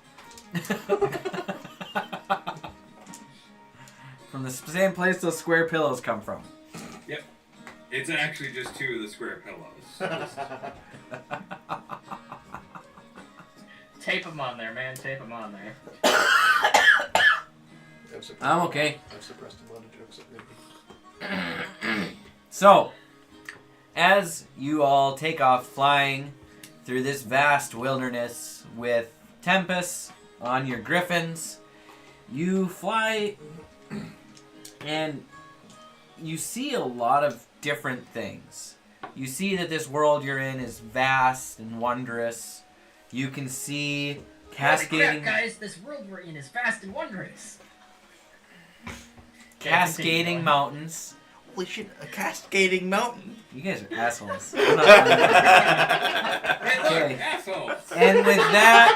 [SPEAKER 1] From the same place those square pillows come from.
[SPEAKER 2] Yep. It's actually just 2 of the square pillows.
[SPEAKER 3] Tape them on there, man. Tape them on there.
[SPEAKER 1] I'm okay.
[SPEAKER 4] I've suppressed a lot of jokes already.
[SPEAKER 1] So, as you all take off flying through this vast wilderness with Tempest on your griffins, you fly and you see a lot of different things. You see that this world you're in is vast and wondrous. You can see cascading...
[SPEAKER 3] Holy crap, guys, this world we're in is vast and wondrous.
[SPEAKER 1] Cascading mountains.
[SPEAKER 5] Holy shit, a cascading mountain.
[SPEAKER 1] You guys are assholes. I'm not
[SPEAKER 2] Hey, look,
[SPEAKER 1] Okay.
[SPEAKER 2] assholes!
[SPEAKER 1] And with that,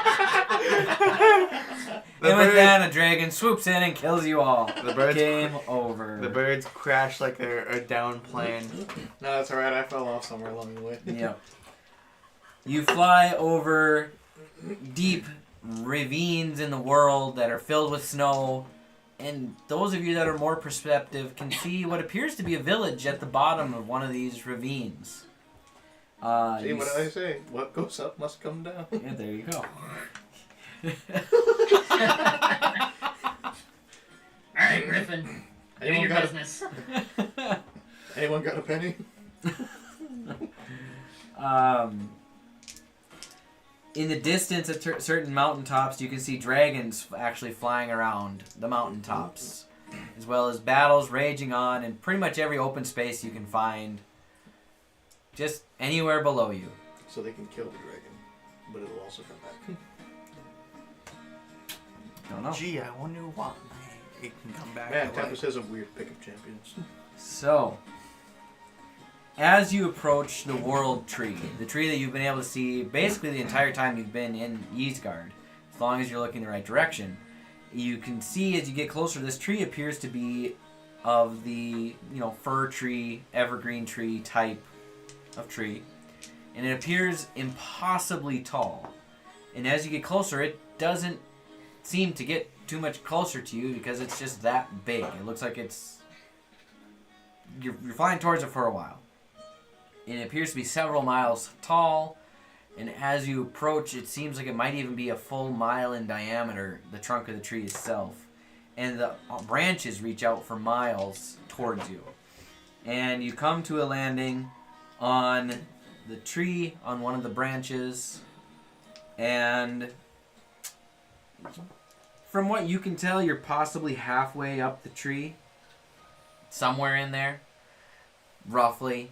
[SPEAKER 1] a dragon swoops in and kills you all.
[SPEAKER 5] The birds,
[SPEAKER 1] Game over.
[SPEAKER 5] the birds crash like they're a down plane.
[SPEAKER 4] No, that's alright. I fell off somewhere along the way.
[SPEAKER 1] Yep. You fly over deep ravines in the world that are filled with snow, and those of you that are more perceptive can see what appears to be a village at the bottom of one of these ravines.
[SPEAKER 4] See, what did I say? What goes up must come down.
[SPEAKER 1] Yeah, there you go.
[SPEAKER 3] Alright, Griffin. Do
[SPEAKER 4] Anyone
[SPEAKER 3] your
[SPEAKER 4] got,
[SPEAKER 3] business.
[SPEAKER 4] anyone got a penny?
[SPEAKER 1] In the distance at certain mountaintops, you can see dragons actually flying around the mountaintops, as well as battles raging on in pretty much every open space you can find, just anywhere below you.
[SPEAKER 4] So they can kill the dragon, but it'll also come back.
[SPEAKER 1] Don't know.
[SPEAKER 5] Gee, I wonder why it can come back.
[SPEAKER 4] Man,
[SPEAKER 5] to life.
[SPEAKER 4] Tempest has a weird pick of champions.
[SPEAKER 1] So, as you approach the world tree, the tree that you've been able to see basically the entire time you've been in Ysgard, as long as you're looking the right direction, you can see as you get closer, this tree appears to be of the, fir tree, evergreen tree type of tree. And it appears impossibly tall. And as you get closer, it doesn't seem to get too much closer to you because it's just that big. It looks like you're flying towards it for a while. And it appears to be several miles tall, and as you approach, it seems like it might even be a full mile in diameter, the trunk of the tree itself. And the branches reach out for miles towards you. And you come to a landing on the tree, on one of the branches, and from what you can tell, you're possibly halfway up the tree. Somewhere in there, roughly.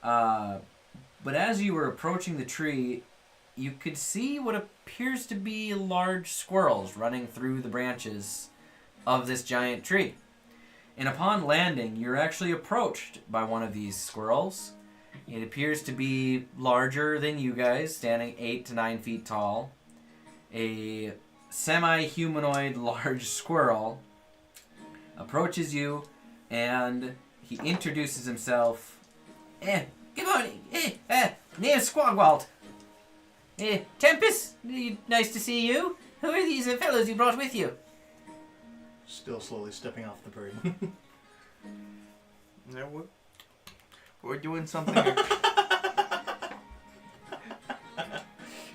[SPEAKER 1] But as you were approaching the tree, you could see what appears to be large squirrels running through the branches of this giant tree. And upon landing, you're actually approached by one of these squirrels. It appears to be larger than you guys, standing 8 to 9 feet tall. A semi-humanoid large squirrel approaches you, and he introduces himself. Good morning. Name's Squogwalt. Tempest, nice to see you. Who are these fellows you brought with you?
[SPEAKER 4] Still slowly stepping off the bird.
[SPEAKER 5] No, we're doing something.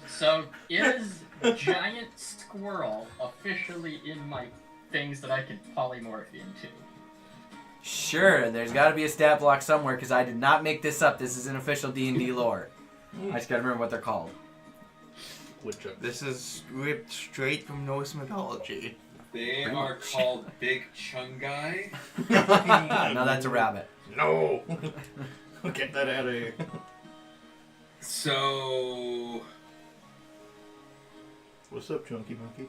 [SPEAKER 3] So, is giant squirrel officially in my things that I can polymorph into?
[SPEAKER 1] Sure, there's got to be a stat block somewhere because I did not make this up. This is an official D&D lore. I just got to remember what they're called.
[SPEAKER 4] Woodchuck.
[SPEAKER 5] This is ripped straight from Norse mythology.
[SPEAKER 2] They
[SPEAKER 1] Pretty
[SPEAKER 2] are
[SPEAKER 1] much.
[SPEAKER 2] called Big Chungai.
[SPEAKER 1] No, that's a rabbit.
[SPEAKER 4] No. Get that out of here.
[SPEAKER 2] So,
[SPEAKER 4] What's up, Chunky Monkey?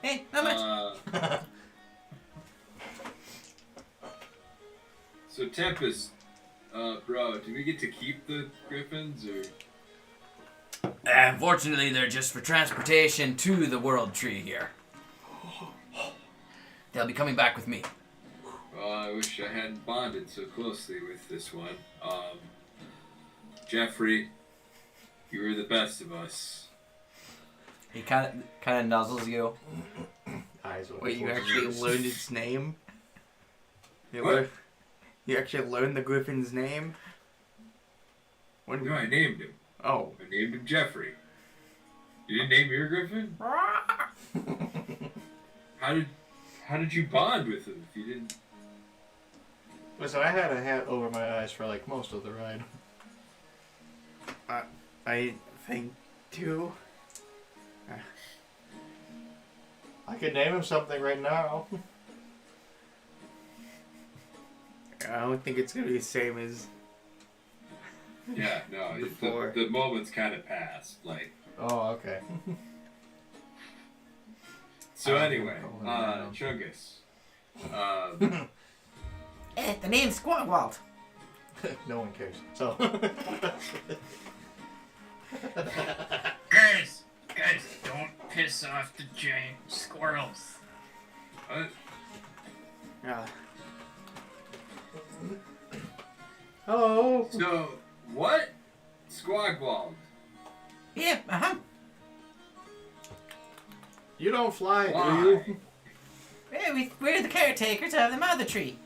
[SPEAKER 1] Hey, not much.
[SPEAKER 2] so Tempest, bro, do we get to keep the griffins or?
[SPEAKER 1] Unfortunately, they're just for transportation to the World Tree here. They'll be coming back with me.
[SPEAKER 2] Well, I wish I hadn't bonded so closely with this one. Jeffrey, you were the best of us.
[SPEAKER 1] He kind of nuzzles you.
[SPEAKER 4] Eyes open.
[SPEAKER 5] Wait, you
[SPEAKER 4] for
[SPEAKER 5] actually
[SPEAKER 4] Jesus.
[SPEAKER 5] learned its name?
[SPEAKER 2] What?
[SPEAKER 5] You actually learned the griffin's name? When?
[SPEAKER 2] No, I named him.
[SPEAKER 5] Oh.
[SPEAKER 2] I named him Jeffrey. You didn't name your griffin? How did you bond with him if you didn't?
[SPEAKER 4] Listen, I had a hat over my eyes for like most of the ride.
[SPEAKER 5] I think too.
[SPEAKER 4] I could name him something right now.
[SPEAKER 5] I don't think it's gonna be the same as.
[SPEAKER 2] Yeah, no.
[SPEAKER 5] Before.
[SPEAKER 2] The moment's kind of passed. Like.
[SPEAKER 4] Oh, okay.
[SPEAKER 2] So
[SPEAKER 4] I
[SPEAKER 2] anyway,
[SPEAKER 4] don't know.
[SPEAKER 2] Chungus.
[SPEAKER 1] The name's Squawwalt.
[SPEAKER 4] No one cares. So.
[SPEAKER 3] Guys, don't piss off the giant squirrels.
[SPEAKER 2] What?
[SPEAKER 5] Yeah.
[SPEAKER 4] Hello.
[SPEAKER 2] So what? Squagwald.
[SPEAKER 1] Yeah,
[SPEAKER 4] You don't fly, do
[SPEAKER 2] Why?
[SPEAKER 4] you?
[SPEAKER 1] We're the caretakers of the Mother Tree.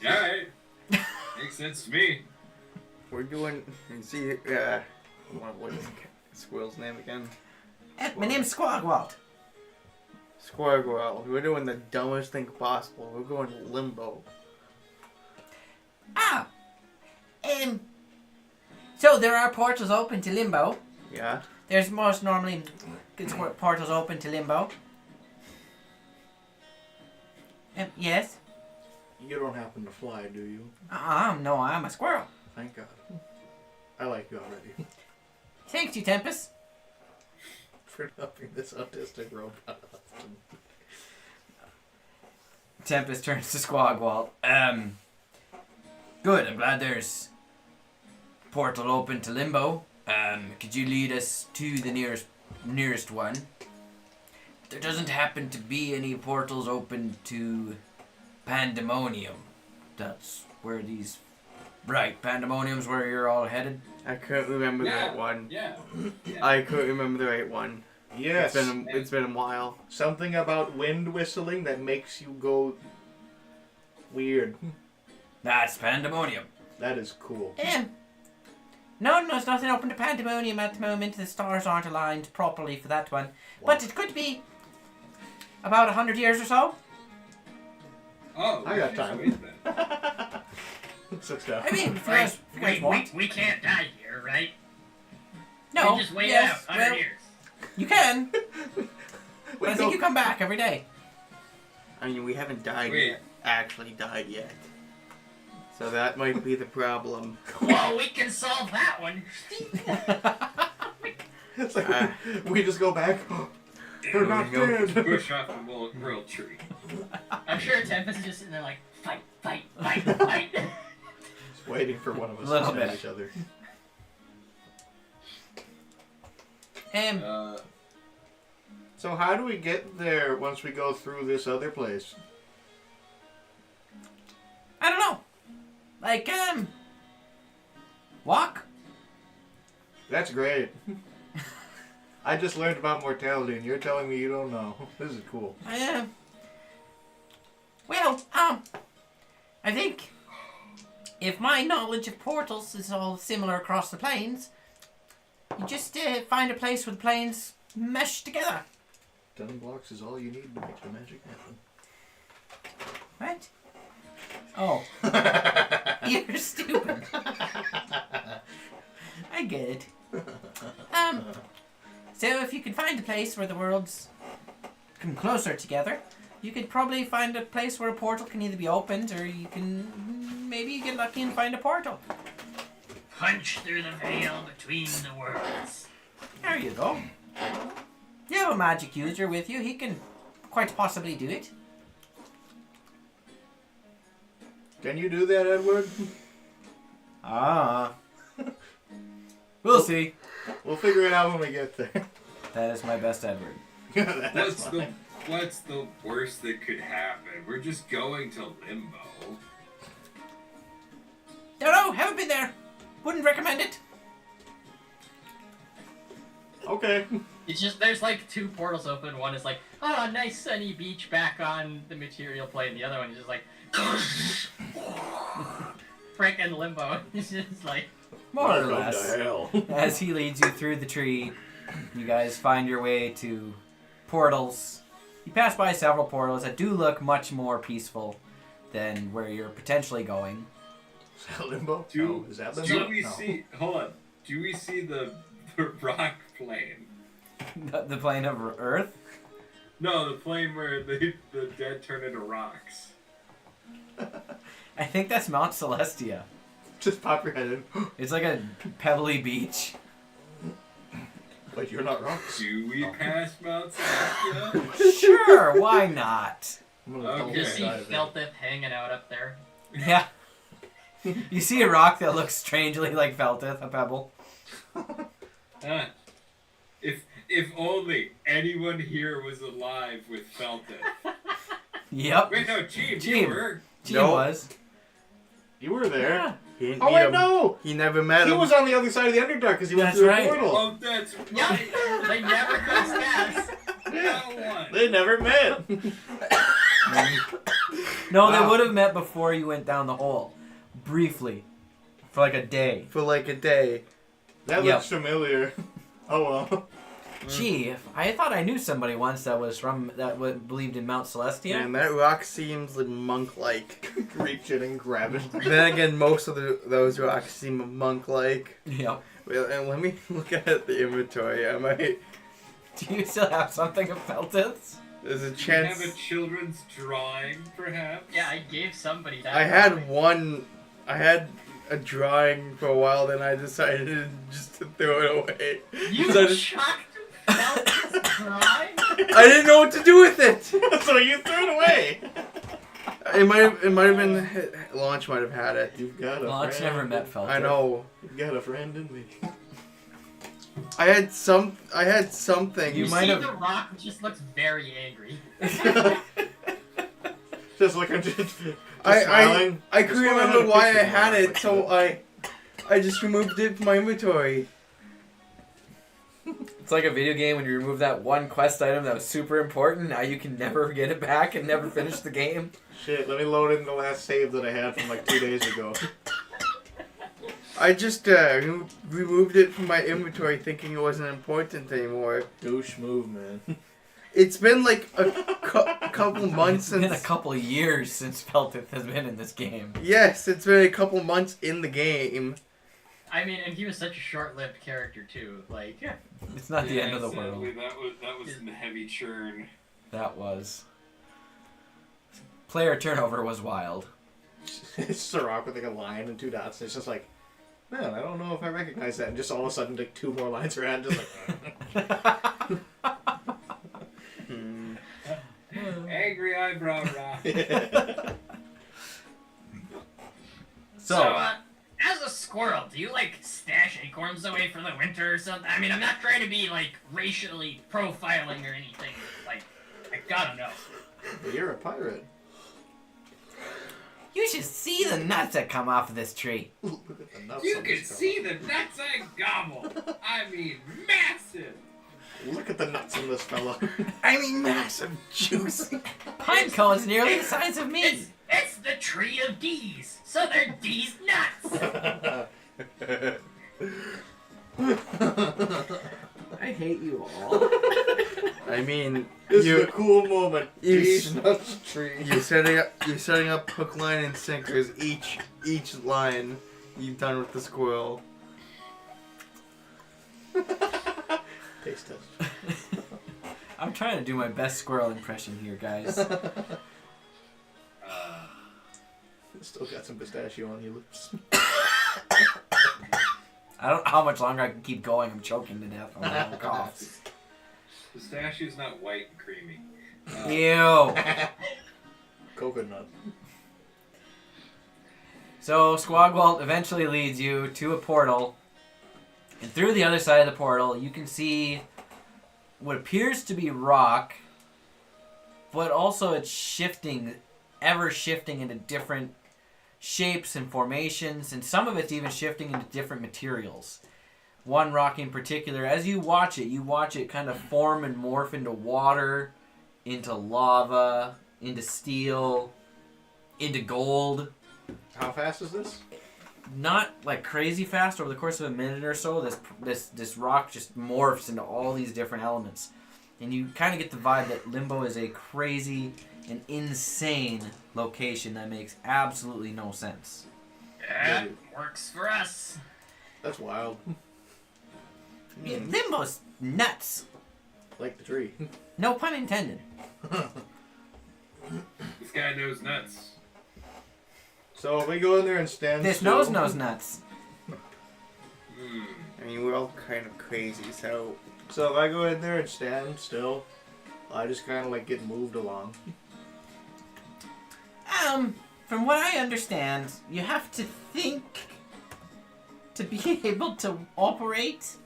[SPEAKER 2] Alright. Makes sense to me.
[SPEAKER 5] We're doing. You see, what is the squirrel's name again?
[SPEAKER 1] My name's Squawwalt.
[SPEAKER 5] Squirrel. We're doing the dumbest thing possible. We're going Limbo.
[SPEAKER 1] So there are portals open to Limbo.
[SPEAKER 5] Yeah.
[SPEAKER 1] There's most normally portals open to Limbo. Yes.
[SPEAKER 4] You don't happen to fly, do you?
[SPEAKER 1] No, I'm a squirrel.
[SPEAKER 4] Thank God. I like you already.
[SPEAKER 1] Thanks, you Tempest.
[SPEAKER 4] For helping this autistic robot.
[SPEAKER 1] Tempest turns to Squawwalt. Good. I'm glad there's portal open to Limbo. Could you lead us to the nearest one? There doesn't happen to be any portals open to Pandemonium. That's where these... Right, Pandemonium's where you're all headed?
[SPEAKER 5] I couldn't remember the
[SPEAKER 2] Yeah.
[SPEAKER 5] right one.
[SPEAKER 2] Yeah.
[SPEAKER 5] I couldn't remember the right one.
[SPEAKER 4] Yes.
[SPEAKER 5] It's been a while.
[SPEAKER 4] Something about wind whistling that makes you go weird.
[SPEAKER 1] That's Pandemonium.
[SPEAKER 4] That is cool.
[SPEAKER 1] No, there's nothing open to Pandemonium at the moment. The stars aren't aligned properly for that one. But it could be about 100 years or so.
[SPEAKER 2] Oh,
[SPEAKER 4] I got time.
[SPEAKER 2] wait then.
[SPEAKER 4] Sit down.
[SPEAKER 1] I mean, if you guys want.
[SPEAKER 3] We can't die here, right?
[SPEAKER 1] No,
[SPEAKER 3] We just wait
[SPEAKER 1] yes,
[SPEAKER 3] out 100
[SPEAKER 1] well,
[SPEAKER 3] years.
[SPEAKER 1] you can. But I think you come back every day.
[SPEAKER 5] I mean, we haven't died
[SPEAKER 2] Wait.
[SPEAKER 5] yet. Actually died yet. So that might be the problem.
[SPEAKER 3] Well, we can solve that one.
[SPEAKER 4] It's like we just go back. They're not
[SPEAKER 5] There we
[SPEAKER 4] dead.
[SPEAKER 2] Push off the world tree.
[SPEAKER 3] I'm sure Tempest is just sitting there like, fight, fight, fight, fight.
[SPEAKER 4] Just waiting for one of us
[SPEAKER 1] Little
[SPEAKER 4] to stab
[SPEAKER 1] bit.
[SPEAKER 4] each other. So how do we get there once we go through this other place?
[SPEAKER 1] I don't know. Like, walk?
[SPEAKER 4] That's great. I just learned about mortality and you're telling me you don't know. This is cool.
[SPEAKER 1] Well, I think if my knowledge of portals is all similar across the planes, you just find a place where the planes mesh together.
[SPEAKER 4] 10 blocks is all you need to make the magic happen.
[SPEAKER 1] Right? Oh. You're stupid. I get it. So if you could find a place where the worlds come closer together, you could probably find a place where a portal can either be opened or you can maybe get lucky and find a portal.
[SPEAKER 3] Punch through the veil between the worlds.
[SPEAKER 1] There you go. You have a magic user with you. He can quite possibly do it.
[SPEAKER 4] Can you do that, Edward?
[SPEAKER 1] Ah. We'll see.
[SPEAKER 4] We'll figure it out when we get there.
[SPEAKER 1] That is my best Edward.
[SPEAKER 2] What's the worst that could happen? We're just going to Limbo.
[SPEAKER 1] Don't know. Haven't been there. Wouldn't recommend it.
[SPEAKER 4] Okay.
[SPEAKER 3] It's just, there's like 2 portals open. One is like, oh, nice sunny beach back on the material plane. The other one is just like, frickin' Limbo. It's just like,
[SPEAKER 1] More or
[SPEAKER 4] Welcome
[SPEAKER 1] less.
[SPEAKER 4] to hell.
[SPEAKER 1] As he leads you through the tree, you guys find your way to portals. You pass by several portals that do look much more peaceful than where you're potentially going.
[SPEAKER 4] Is that Limbo?
[SPEAKER 2] Do-
[SPEAKER 4] No, is that Limbo?
[SPEAKER 2] Do we
[SPEAKER 4] No.
[SPEAKER 2] see? Hold on. Do we see the rock plane?
[SPEAKER 1] The plane of Earth?
[SPEAKER 2] No, the plane where the dead turn into rocks.
[SPEAKER 1] I think that's Mount Celestia.
[SPEAKER 4] Just pop your head in.
[SPEAKER 1] It's like a pebbly beach.
[SPEAKER 4] But you're not wrong.
[SPEAKER 2] Do we pass Mount Celestia?
[SPEAKER 1] Sure, why not?
[SPEAKER 4] I'm gonna
[SPEAKER 2] Okay.
[SPEAKER 4] double
[SPEAKER 3] you see
[SPEAKER 4] dive in.
[SPEAKER 3] Feltith hanging out up there.
[SPEAKER 1] Yeah. You see a rock that looks strangely like Feltith, a pebble.
[SPEAKER 2] Ah. If only anyone here was alive with Felton.
[SPEAKER 1] Yep.
[SPEAKER 2] Wait, no, Jeeves,
[SPEAKER 1] Jeeves.
[SPEAKER 2] you were.
[SPEAKER 1] She
[SPEAKER 5] Nope.
[SPEAKER 1] was.
[SPEAKER 4] You were there.
[SPEAKER 1] Yeah.
[SPEAKER 5] He didn't
[SPEAKER 4] Oh
[SPEAKER 5] meet
[SPEAKER 4] wait,
[SPEAKER 5] him.
[SPEAKER 4] no!
[SPEAKER 5] He never met
[SPEAKER 4] He
[SPEAKER 5] him.
[SPEAKER 4] was on the other side of the Underdark because he went
[SPEAKER 1] That's
[SPEAKER 4] through
[SPEAKER 1] right.
[SPEAKER 4] a portal.
[SPEAKER 2] Oh, that's
[SPEAKER 3] Yeah,
[SPEAKER 2] right.
[SPEAKER 3] they never cross paths.
[SPEAKER 2] No one.
[SPEAKER 4] They never met.
[SPEAKER 1] No, they
[SPEAKER 4] Wow.
[SPEAKER 1] would have met before you went down the hole. Briefly. For like a day.
[SPEAKER 5] For like a day.
[SPEAKER 4] That
[SPEAKER 1] Yep.
[SPEAKER 4] looks familiar. Oh well.
[SPEAKER 1] Gee, I thought I knew somebody once that was from believed in Mount Celestia.
[SPEAKER 5] Man, that rock seems like monk-like.
[SPEAKER 4] Reach in and grab it.
[SPEAKER 5] Then again, most of those rocks seem monk-like.
[SPEAKER 1] Yep.
[SPEAKER 5] Well, and let me look at the inventory. I might.
[SPEAKER 1] Do you still have something of Feltith's?
[SPEAKER 5] There's a
[SPEAKER 2] Do you have
[SPEAKER 5] chance.
[SPEAKER 2] a children's drawing, perhaps?
[SPEAKER 3] Yeah, I gave somebody that.
[SPEAKER 5] I had one. I had a drawing for a while, then I decided just to throw it away.
[SPEAKER 3] You
[SPEAKER 5] So I just-
[SPEAKER 3] chucked Feltith's drawing?
[SPEAKER 5] I didn't know what to do with it.
[SPEAKER 4] So you threw it away.
[SPEAKER 5] It might have been Launch might have had it.
[SPEAKER 4] You've got a
[SPEAKER 1] Launch
[SPEAKER 4] friend.
[SPEAKER 1] never met Feltith.
[SPEAKER 5] I know.
[SPEAKER 4] You've got a friend in me.
[SPEAKER 5] I had something.
[SPEAKER 1] You
[SPEAKER 3] You
[SPEAKER 1] might
[SPEAKER 3] see
[SPEAKER 1] have-
[SPEAKER 3] the rock just looks very angry.
[SPEAKER 4] Just looking, just
[SPEAKER 5] I
[SPEAKER 4] smiling.
[SPEAKER 5] I
[SPEAKER 4] Just
[SPEAKER 5] couldn't
[SPEAKER 4] wanna have
[SPEAKER 5] remember
[SPEAKER 4] a
[SPEAKER 5] why I
[SPEAKER 4] picture of
[SPEAKER 5] had
[SPEAKER 4] one,
[SPEAKER 5] it, so I just removed it from my inventory.
[SPEAKER 1] It's like a video game when you remove that one quest item that was super important. Now you can never get it back and never finish the game.
[SPEAKER 4] Shit, let me load in the last save that I had from like 2 days ago.
[SPEAKER 5] I just removed it from my inventory thinking it wasn't important anymore.
[SPEAKER 4] Douche move, man.
[SPEAKER 5] It's been like a couple months
[SPEAKER 1] It's been a
[SPEAKER 5] since.
[SPEAKER 1] couple years since Feltith has been in this game.
[SPEAKER 5] Yes, it's been a couple months in the game.
[SPEAKER 3] I mean, and he was such a short-lived character too. Like,
[SPEAKER 1] It's not the end of the
[SPEAKER 2] sadly,
[SPEAKER 1] world.
[SPEAKER 2] that was some heavy churn.
[SPEAKER 1] That was. Player turnover was wild.
[SPEAKER 4] It's just a rock with like a line and 2 dots. And it's just like, man, I don't know if I recognize that. And just all of a sudden, like 2 more lines around, just like.
[SPEAKER 5] Hmm.
[SPEAKER 2] Angry eyebrow rock.
[SPEAKER 1] So,
[SPEAKER 3] as a squirrel, do you like stash acorns away for the winter or something? I mean, I'm not trying to be like racially profiling or anything. Like, I gotta know.
[SPEAKER 4] But you're a pirate.
[SPEAKER 1] you should see the nuts that come off of this tree.
[SPEAKER 4] Look at the nuts
[SPEAKER 2] You
[SPEAKER 4] on
[SPEAKER 2] can
[SPEAKER 4] this
[SPEAKER 2] see the nuts I gobble. I mean, massive.
[SPEAKER 4] fella. Look at the nuts on this fella.
[SPEAKER 5] I mean, massive, juicy.
[SPEAKER 1] Pine cones nearly the size of me.
[SPEAKER 3] It's the tree of D's, so they're D's nuts.
[SPEAKER 1] I hate you all.
[SPEAKER 5] I mean,
[SPEAKER 4] This is
[SPEAKER 5] you
[SPEAKER 4] a cool moment.
[SPEAKER 5] you
[SPEAKER 4] Jeez,
[SPEAKER 5] s-
[SPEAKER 4] nuts tree.
[SPEAKER 5] you're setting up hook, line, and sinkers. Each line you've done with the squirrel.
[SPEAKER 4] Taste test.
[SPEAKER 1] I'm trying to do my best squirrel impression here, guys.
[SPEAKER 4] Still got some pistachio on your lips.
[SPEAKER 1] I don't know how much longer I can keep going. I'm choking to death on my own coughs.
[SPEAKER 2] Pistachio's not white and creamy.
[SPEAKER 1] Ew.
[SPEAKER 4] Coconut.
[SPEAKER 1] So Squagwalt eventually leads you to a portal, and through the other side of the portal, you can see what appears to be rock, but also it's shifting, ever shifting into different shapes and formations, and some of it's even shifting into different materials. One rock in particular, as you watch it kind of form and morph into water, into lava, into steel, into gold.
[SPEAKER 4] How fast is this?
[SPEAKER 1] Not like crazy fast. Over the course of a minute or so, this rock just morphs into all these different elements, and you kind of get the vibe that Limbo is a crazy and insane location that makes absolutely no sense.
[SPEAKER 3] Yeah, works for us.
[SPEAKER 4] That's wild.
[SPEAKER 1] Limbo's nuts.
[SPEAKER 4] Like the tree.
[SPEAKER 1] No pun intended.
[SPEAKER 2] This guy knows nuts.
[SPEAKER 4] So if we go in there and stand
[SPEAKER 1] This
[SPEAKER 4] still,
[SPEAKER 1] nose knows nuts.
[SPEAKER 5] I mean, we're all kind of crazy, so
[SPEAKER 4] So if I go in there and stand still, I just kind of like get moved along.
[SPEAKER 1] From what I understand, you have to think to be able to operate.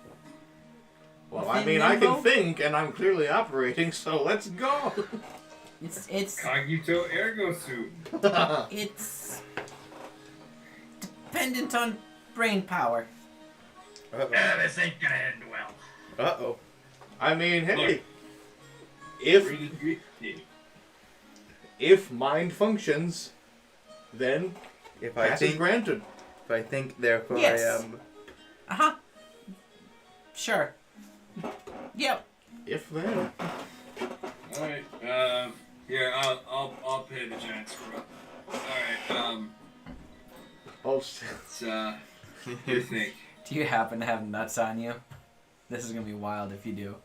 [SPEAKER 4] Well, I
[SPEAKER 1] Within
[SPEAKER 4] mean, I
[SPEAKER 1] Limbo?
[SPEAKER 4] can think, and I'm clearly operating, so let's go.
[SPEAKER 1] It's
[SPEAKER 2] Cogito ergo sum.
[SPEAKER 1] it's dependent on brain power.
[SPEAKER 3] This ain't gonna end well.
[SPEAKER 5] Uh-oh.
[SPEAKER 4] I mean, hey,
[SPEAKER 2] Look.
[SPEAKER 4] if
[SPEAKER 2] Read it, read it.
[SPEAKER 4] if mind functions, then
[SPEAKER 5] If I
[SPEAKER 4] pass is
[SPEAKER 5] think,
[SPEAKER 4] granted.
[SPEAKER 5] therefore
[SPEAKER 1] Yes.
[SPEAKER 5] I am.
[SPEAKER 1] Uh-huh. Sure. Yep.
[SPEAKER 4] If then,
[SPEAKER 2] Alright, here, I'll pay the giant screw. Alright,
[SPEAKER 4] I'll
[SPEAKER 2] it's, what do you think?
[SPEAKER 1] Do you happen to have nuts on you? This is gonna be wild if you do.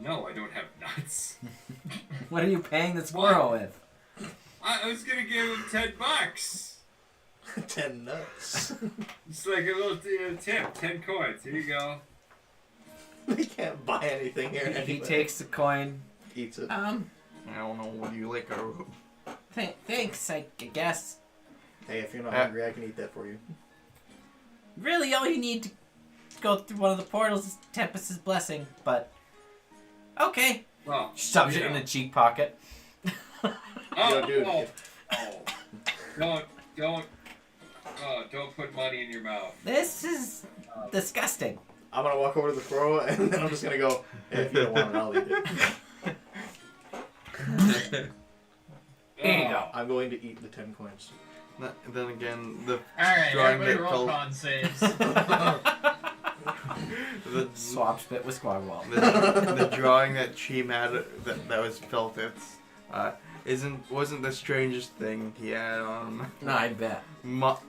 [SPEAKER 2] No, I don't have nuts.
[SPEAKER 1] What are you paying the squirrel with?
[SPEAKER 2] I was gonna give him $10.
[SPEAKER 4] 10 nuts.
[SPEAKER 2] It's like a little tip, 10 coins. Here you go.
[SPEAKER 4] They can't buy anything here.
[SPEAKER 1] He
[SPEAKER 4] Anyway.
[SPEAKER 1] takes the coin.
[SPEAKER 4] Eats it.
[SPEAKER 5] I don't know. What do you like?
[SPEAKER 1] Thanks, I guess.
[SPEAKER 4] Hey, if you're not hungry, I can eat that for you.
[SPEAKER 1] Really, all you need to go through one of the portals is Tempest's blessing, but okay.
[SPEAKER 2] Well,
[SPEAKER 1] Shoves it in the cheek pocket.
[SPEAKER 2] Oh,
[SPEAKER 4] Yo, dude.
[SPEAKER 2] Don't put money in your mouth.
[SPEAKER 1] This is disgusting.
[SPEAKER 4] I'm gonna walk over to the squirrel, and then I'm just gonna go, hey, if you don't want it, I'll eat it.
[SPEAKER 1] Here you go.
[SPEAKER 4] I'm going to eat the 10 coins.
[SPEAKER 5] Then again, the
[SPEAKER 3] Alright,
[SPEAKER 5] drawing
[SPEAKER 3] everybody
[SPEAKER 5] that
[SPEAKER 3] roll
[SPEAKER 5] fell,
[SPEAKER 3] con saves.
[SPEAKER 5] the,
[SPEAKER 1] Swap spit with Squagwall.
[SPEAKER 5] the drawing that Cheem had that was felt wasn't the strangest thing he had on him.
[SPEAKER 1] No, I bet.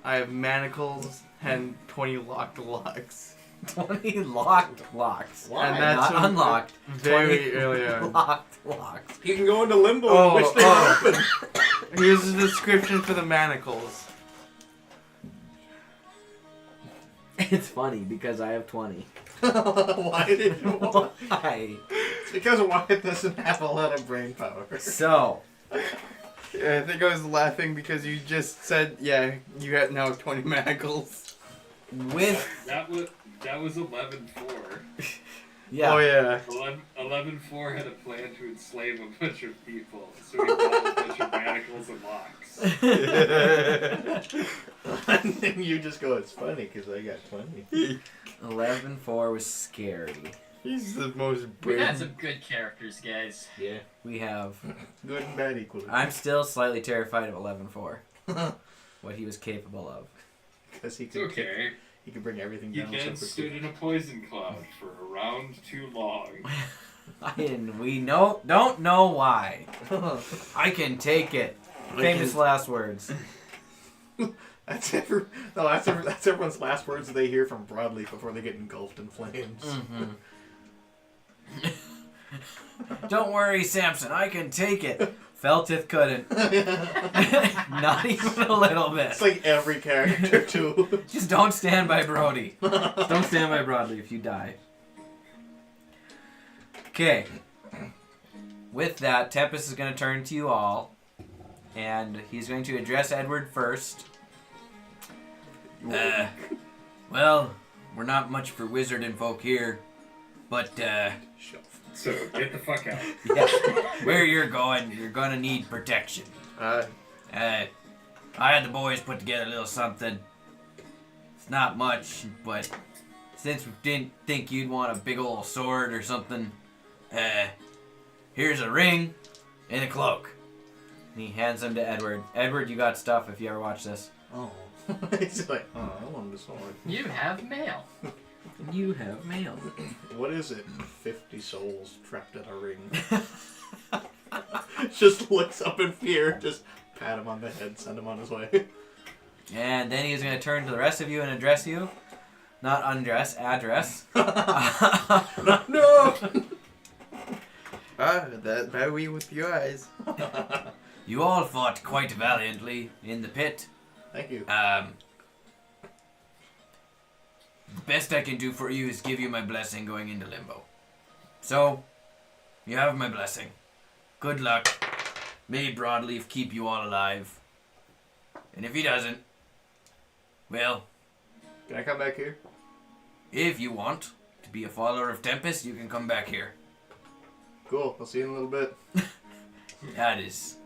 [SPEAKER 5] I have manacles and 20 locked locks.
[SPEAKER 1] 20 locked locks.
[SPEAKER 4] Why?
[SPEAKER 5] And that's
[SPEAKER 1] Not unlocked.
[SPEAKER 5] very
[SPEAKER 1] 20
[SPEAKER 5] early on.
[SPEAKER 1] Locked locks.
[SPEAKER 4] You can go into limbo and wish they were open.
[SPEAKER 5] Here's the description for the manacles.
[SPEAKER 1] It's funny because I have 20.
[SPEAKER 4] Why did you want?
[SPEAKER 1] Why?
[SPEAKER 4] It's because Wyatt doesn't have a lot of brain power.
[SPEAKER 1] So,
[SPEAKER 5] Yeah, I think I was laughing because you just said, yeah, you have now 20 manacles.
[SPEAKER 1] with
[SPEAKER 2] That was 11-4.
[SPEAKER 1] yeah.
[SPEAKER 5] Oh, yeah.
[SPEAKER 2] 11-4 had a plan to enslave a bunch of people, so he bought a bunch of manacles and locks.
[SPEAKER 4] And then you just go, it's funny because I got 20.
[SPEAKER 1] 11-4 was scary.
[SPEAKER 5] He's the most
[SPEAKER 3] We had
[SPEAKER 5] brave.
[SPEAKER 3] some good characters, guys.
[SPEAKER 4] Yeah.
[SPEAKER 1] We have.
[SPEAKER 4] Good and bad equally.
[SPEAKER 1] I'm still slightly terrified of 11-4. What he was capable of.
[SPEAKER 4] Because he
[SPEAKER 2] It's
[SPEAKER 4] could
[SPEAKER 2] okay.
[SPEAKER 4] he could bring everything
[SPEAKER 2] You
[SPEAKER 4] down
[SPEAKER 2] then
[SPEAKER 4] so
[SPEAKER 2] stood
[SPEAKER 4] quickly.
[SPEAKER 2] in a poison cloud for a round too long.
[SPEAKER 1] Don't know why. I can take it. Famous last words.
[SPEAKER 4] That's everyone's last words they hear from Broadleaf before they get engulfed in flames.
[SPEAKER 1] Mm-hmm. Don't worry, Samson, I can take it. Feltith couldn't. Not even a little bit.
[SPEAKER 4] It's like every character, too.
[SPEAKER 1] Just don't stand by Brody. Don't stand by Broadly if you die. Okay. With that, Tempest is going to turn to you all, and he's going to address Edward first. Well, we're not much for wizard and folk here, but
[SPEAKER 2] So get the fuck out.
[SPEAKER 1] yeah, where you're going to need protection. I had the boys put together a little something. It's not much, but since we didn't think you'd want a big old sword or something, here's a ring and a cloak. And he hands them to Edward. Edward, you got stuff if you ever watch this.
[SPEAKER 4] Oh. He's like, oh, I want the sword.
[SPEAKER 3] You have mail.
[SPEAKER 1] You have mail.
[SPEAKER 4] What is it? 50 souls trapped in a ring. Just looks up in fear, just pat him on the head, send him on his way.
[SPEAKER 1] And then he's going to turn to the rest of you and address you. Not undress, address.
[SPEAKER 4] No!
[SPEAKER 5] That we with your eyes.
[SPEAKER 1] You all fought quite valiantly in the pit.
[SPEAKER 4] Thank you.
[SPEAKER 1] The best I can do for you is give you my blessing going into Limbo. So, you have my blessing. Good luck. May Broadleaf keep you all alive. And if he doesn't, well,
[SPEAKER 4] Can I come back here?
[SPEAKER 1] if you want to be a follower of Tempest, you can come back here.
[SPEAKER 4] Cool. I'll see you in a little bit.
[SPEAKER 1] That is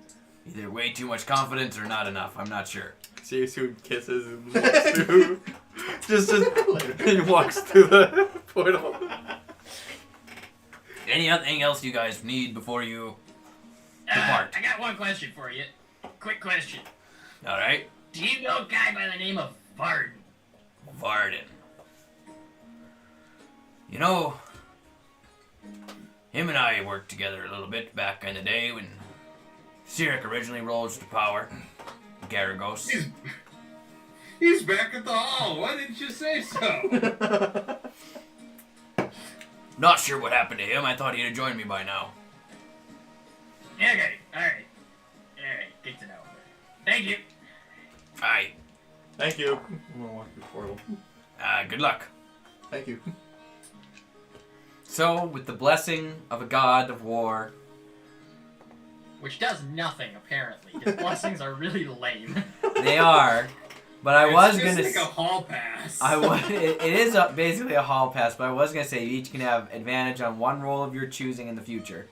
[SPEAKER 1] either way too much confidence or not enough. I'm not sure.
[SPEAKER 5] See you soon. Kisses and walks through. just he walks through the portal.
[SPEAKER 1] Anything else you guys need before you depart?
[SPEAKER 3] I got one question for you. Quick question.
[SPEAKER 1] All right,
[SPEAKER 3] Do you know a guy by the name of Varden?
[SPEAKER 1] Varden. You know, him and I worked together a little bit back in the day when Sirik originally rose to power. Garagos.
[SPEAKER 2] He's back at the hall. Why didn't you say so?
[SPEAKER 1] Not sure what happened to him. I thought he'd have joined me by now.
[SPEAKER 3] Okay, alright. Alright, good to know. Thank you.
[SPEAKER 1] Aye.
[SPEAKER 4] Thank you. I'm gonna walk through the portal.
[SPEAKER 1] Good luck.
[SPEAKER 4] Thank you.
[SPEAKER 1] So, with the blessing of a god of war,
[SPEAKER 3] Which does nothing, apparently. His blessings are really lame.
[SPEAKER 1] they are. But I was
[SPEAKER 2] It's
[SPEAKER 1] gonna.
[SPEAKER 2] just like a hall pass.
[SPEAKER 1] It is basically a hall pass, but I was gonna say you each can have advantage on one roll of your choosing in the future.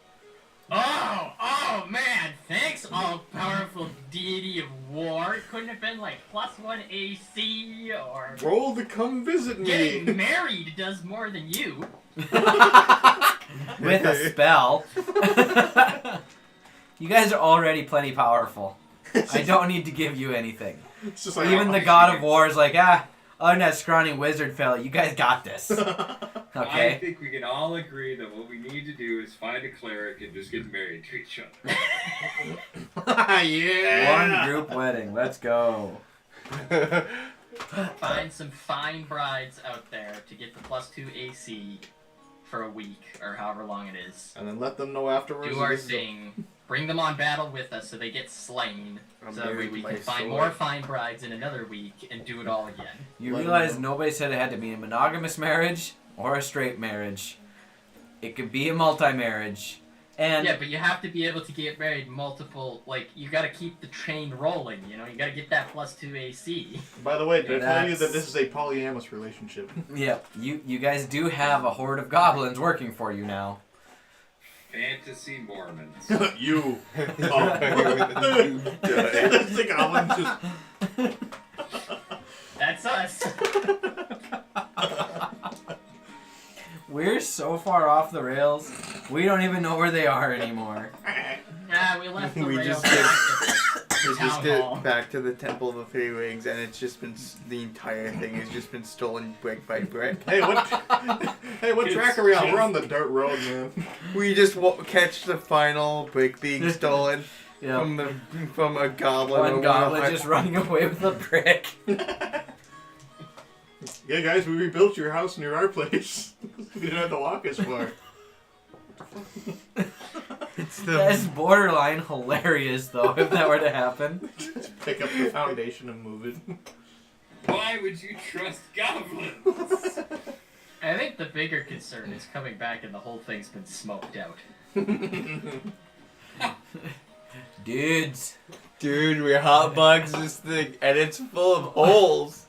[SPEAKER 3] Oh, man. Thanks, all-powerful deity of war. It couldn't have been like +1 AC or...
[SPEAKER 4] Roll to come visit me.
[SPEAKER 3] Getting married does more than you.
[SPEAKER 1] With a spell. You guys are already plenty powerful. I don't need to give you anything.
[SPEAKER 4] It's just like,
[SPEAKER 1] Even the god of war is like, other than that scrawny wizard fella, you guys got this.
[SPEAKER 2] I
[SPEAKER 1] Okay?
[SPEAKER 2] think we can all agree that what we need to do is find a cleric and just get married to each other.
[SPEAKER 4] yeah.
[SPEAKER 1] One group wedding. Let's go.
[SPEAKER 3] Find some fine brides out there to get the +2 AC for a week, or however long it is.
[SPEAKER 4] And then let them know afterwards.
[SPEAKER 3] Do our thing. Bring them on battle with us so they get slain.
[SPEAKER 5] I'm
[SPEAKER 3] So that way
[SPEAKER 5] married
[SPEAKER 3] we
[SPEAKER 5] to
[SPEAKER 3] can
[SPEAKER 5] my
[SPEAKER 3] find
[SPEAKER 5] sword.
[SPEAKER 3] more fine brides in another week and do it all again.
[SPEAKER 1] You
[SPEAKER 4] Let 'em
[SPEAKER 1] realize
[SPEAKER 4] know.
[SPEAKER 1] nobody said it had to be a monogamous marriage or a straight marriage. It could be a multi-marriage. And
[SPEAKER 3] Yeah, but you have to be able to get married multiple, like, you gotta keep the train rolling, you know? You gotta get that +2 AC.
[SPEAKER 4] By the way, did I tell you
[SPEAKER 1] That's-
[SPEAKER 4] that this is a polyamorous relationship?
[SPEAKER 1] yeah, you guys do have a horde of goblins working for you now.
[SPEAKER 2] Fantasy Mormons.
[SPEAKER 4] You.
[SPEAKER 5] You
[SPEAKER 4] That's the goblin just.
[SPEAKER 3] That's us.
[SPEAKER 1] We're so far off the rails, we don't even know where they are anymore.
[SPEAKER 3] Nah, we left the
[SPEAKER 5] We
[SPEAKER 3] rails
[SPEAKER 5] just did-
[SPEAKER 3] back
[SPEAKER 5] We
[SPEAKER 3] to
[SPEAKER 5] just
[SPEAKER 3] town
[SPEAKER 5] get
[SPEAKER 3] hall.
[SPEAKER 5] back to the Temple of the Three Rings, and it's just been the entire thing has just been stolen brick by brick.
[SPEAKER 4] Hey, what? Hey, what track are we on? We're on the dirt road, man.
[SPEAKER 5] We just catch the final brick being stolen
[SPEAKER 1] Yeah.
[SPEAKER 5] from a goblin.
[SPEAKER 1] One
[SPEAKER 5] or
[SPEAKER 1] goblin
[SPEAKER 5] of
[SPEAKER 1] just running away with a brick.
[SPEAKER 4] Yeah, guys, we rebuilt your house near our place. We didn't have to walk as far.
[SPEAKER 5] It's the
[SPEAKER 1] That's borderline hilarious, though, if that were to happen.
[SPEAKER 4] Just pick up the foundation and move it.
[SPEAKER 2] Why would you trust goblins?
[SPEAKER 3] I think the bigger concern is coming back and the whole thing's been smoked out.
[SPEAKER 1] Dudes.
[SPEAKER 5] dude, we hotbox this thing and it's full of holes.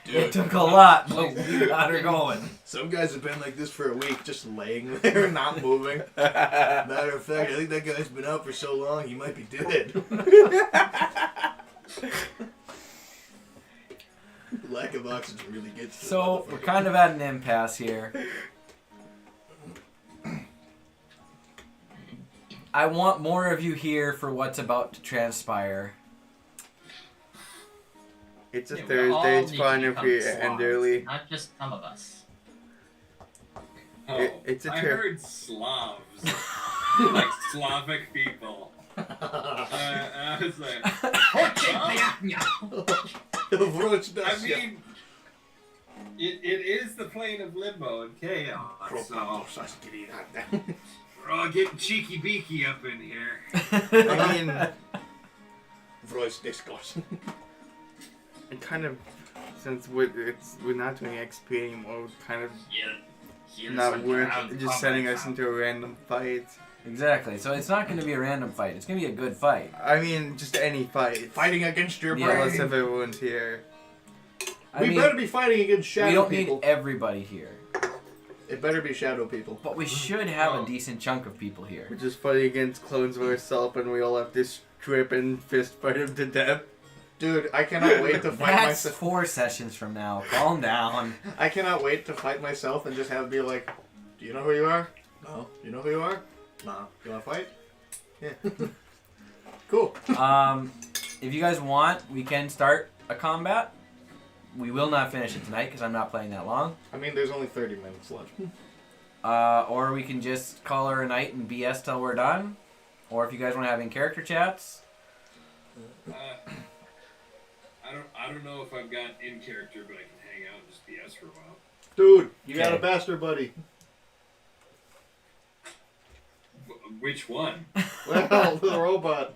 [SPEAKER 1] It took a lot, but we got her going.
[SPEAKER 4] Some guys have been like this for a week, just laying there, not moving. Matter of fact, I think that guy's been out for so long, he might be dead. Lack of oxygen really gets to the
[SPEAKER 1] So, we're
[SPEAKER 4] motherfucker.
[SPEAKER 1] kind of at an impasse here. I want more of you here for what's about to transpire.
[SPEAKER 5] It's a
[SPEAKER 3] Yeah, we all
[SPEAKER 5] Thursday, it's
[SPEAKER 3] need
[SPEAKER 5] fine
[SPEAKER 3] to
[SPEAKER 5] if
[SPEAKER 3] become
[SPEAKER 5] we
[SPEAKER 3] Slavs,
[SPEAKER 5] end early.
[SPEAKER 3] Not just some of us.
[SPEAKER 2] Oh,
[SPEAKER 5] It's a
[SPEAKER 2] I
[SPEAKER 5] trip.
[SPEAKER 2] heard Slavs. Like Slavic people. I was like, I mean, it is the plane of limbo and chaos, so we're all getting cheeky beaky up in here.
[SPEAKER 5] I mean,
[SPEAKER 4] Voice discussion.
[SPEAKER 5] it kind of, since we're not doing XP anymore, it's kind of
[SPEAKER 3] Here's
[SPEAKER 5] not
[SPEAKER 3] some
[SPEAKER 5] worth
[SPEAKER 3] ground
[SPEAKER 5] just sending
[SPEAKER 3] combat
[SPEAKER 5] us into a random fight.
[SPEAKER 1] Exactly. So it's not going to be a random fight. It's going to be a good fight.
[SPEAKER 5] I mean, just any fight.
[SPEAKER 4] Fighting against your
[SPEAKER 1] Yeah,
[SPEAKER 4] brain.
[SPEAKER 5] Unless if everyone's here.
[SPEAKER 1] I
[SPEAKER 4] We
[SPEAKER 1] mean,
[SPEAKER 4] better be fighting against shadow
[SPEAKER 1] we don't
[SPEAKER 4] people.
[SPEAKER 1] need everybody here.
[SPEAKER 4] It better be shadow people.
[SPEAKER 1] But we should have
[SPEAKER 2] Oh.
[SPEAKER 1] a decent chunk of people here.
[SPEAKER 5] We're just fighting against clones of ourselves and we all have to strip and fist fight him to death.
[SPEAKER 4] Dude, I cannot wait to fight
[SPEAKER 1] That's
[SPEAKER 4] myself.
[SPEAKER 1] 4 sessions from now. Calm down.
[SPEAKER 4] I cannot wait to fight myself and just have it be like, do you know who you are? No. You know who you are? No. You want to fight? Yeah. Cool.
[SPEAKER 1] If you guys want, we can start a combat. We will not finish it tonight because I'm not playing that long.
[SPEAKER 4] I mean, there's only 30 minutes left.
[SPEAKER 1] Or we can just call her a night and BS till we're done. Or if you guys want to have in character chats.
[SPEAKER 2] I don't know if I've got in character, but I can hang out and just BS for a while.
[SPEAKER 4] Dude, you got a
[SPEAKER 1] Okay.
[SPEAKER 4] bastard buddy.
[SPEAKER 2] Which one?
[SPEAKER 4] Well, the robot.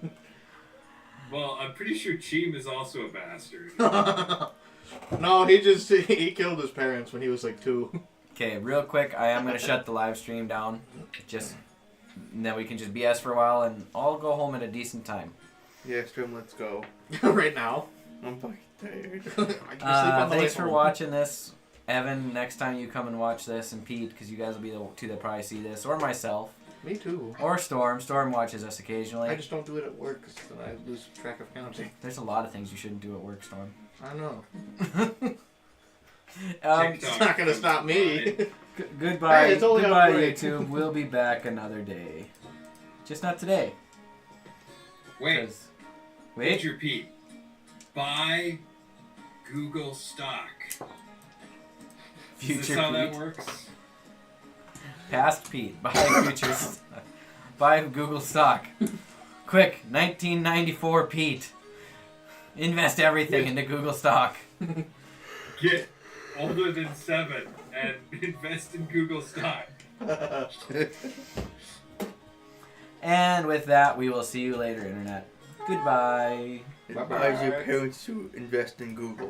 [SPEAKER 2] Well, I'm pretty sure Cheem is also a bastard.
[SPEAKER 4] No, he killed his parents when he was like 2.
[SPEAKER 1] Okay, real quick, I am going to shut the live stream down. Just, and then we can just BS for a while and all go home at a decent time.
[SPEAKER 5] Yeah, stream, let's go.
[SPEAKER 4] Right now.
[SPEAKER 5] I'm fucking tired.
[SPEAKER 4] I can sleep on the way
[SPEAKER 1] Thanks for
[SPEAKER 4] home.
[SPEAKER 1] watching this. Evan, next time you come and watch this, and Pete, because you guys will be the two that probably see this, or myself,
[SPEAKER 4] Me too.
[SPEAKER 1] or Storm. Storm watches us occasionally.
[SPEAKER 4] I just don't do it at work because then I lose track of counting.
[SPEAKER 1] There's a lot of things you shouldn't do at work, Storm.
[SPEAKER 4] I know.
[SPEAKER 2] TikTok
[SPEAKER 4] It's not gonna stop me.
[SPEAKER 2] comes
[SPEAKER 1] Goodbye,
[SPEAKER 4] Hey, it's only on
[SPEAKER 1] goodbye,
[SPEAKER 4] break.
[SPEAKER 1] YouTube. We'll be back another day. Just not today.
[SPEAKER 2] Wait,
[SPEAKER 1] 'cause- wait.
[SPEAKER 2] Future Pete. Buy Google stock. Is
[SPEAKER 1] Future
[SPEAKER 2] this how that
[SPEAKER 1] Pete.
[SPEAKER 2] works?
[SPEAKER 1] Past Pete. Buy futures. Buy Google stock. Quick, 1994 Pete. Invest everything into Google stock.
[SPEAKER 2] Get older than 7 and invest in Google stock.
[SPEAKER 1] And with that, we will see you later, Internet. Goodbye.
[SPEAKER 5] Advise your parents to invest in Google.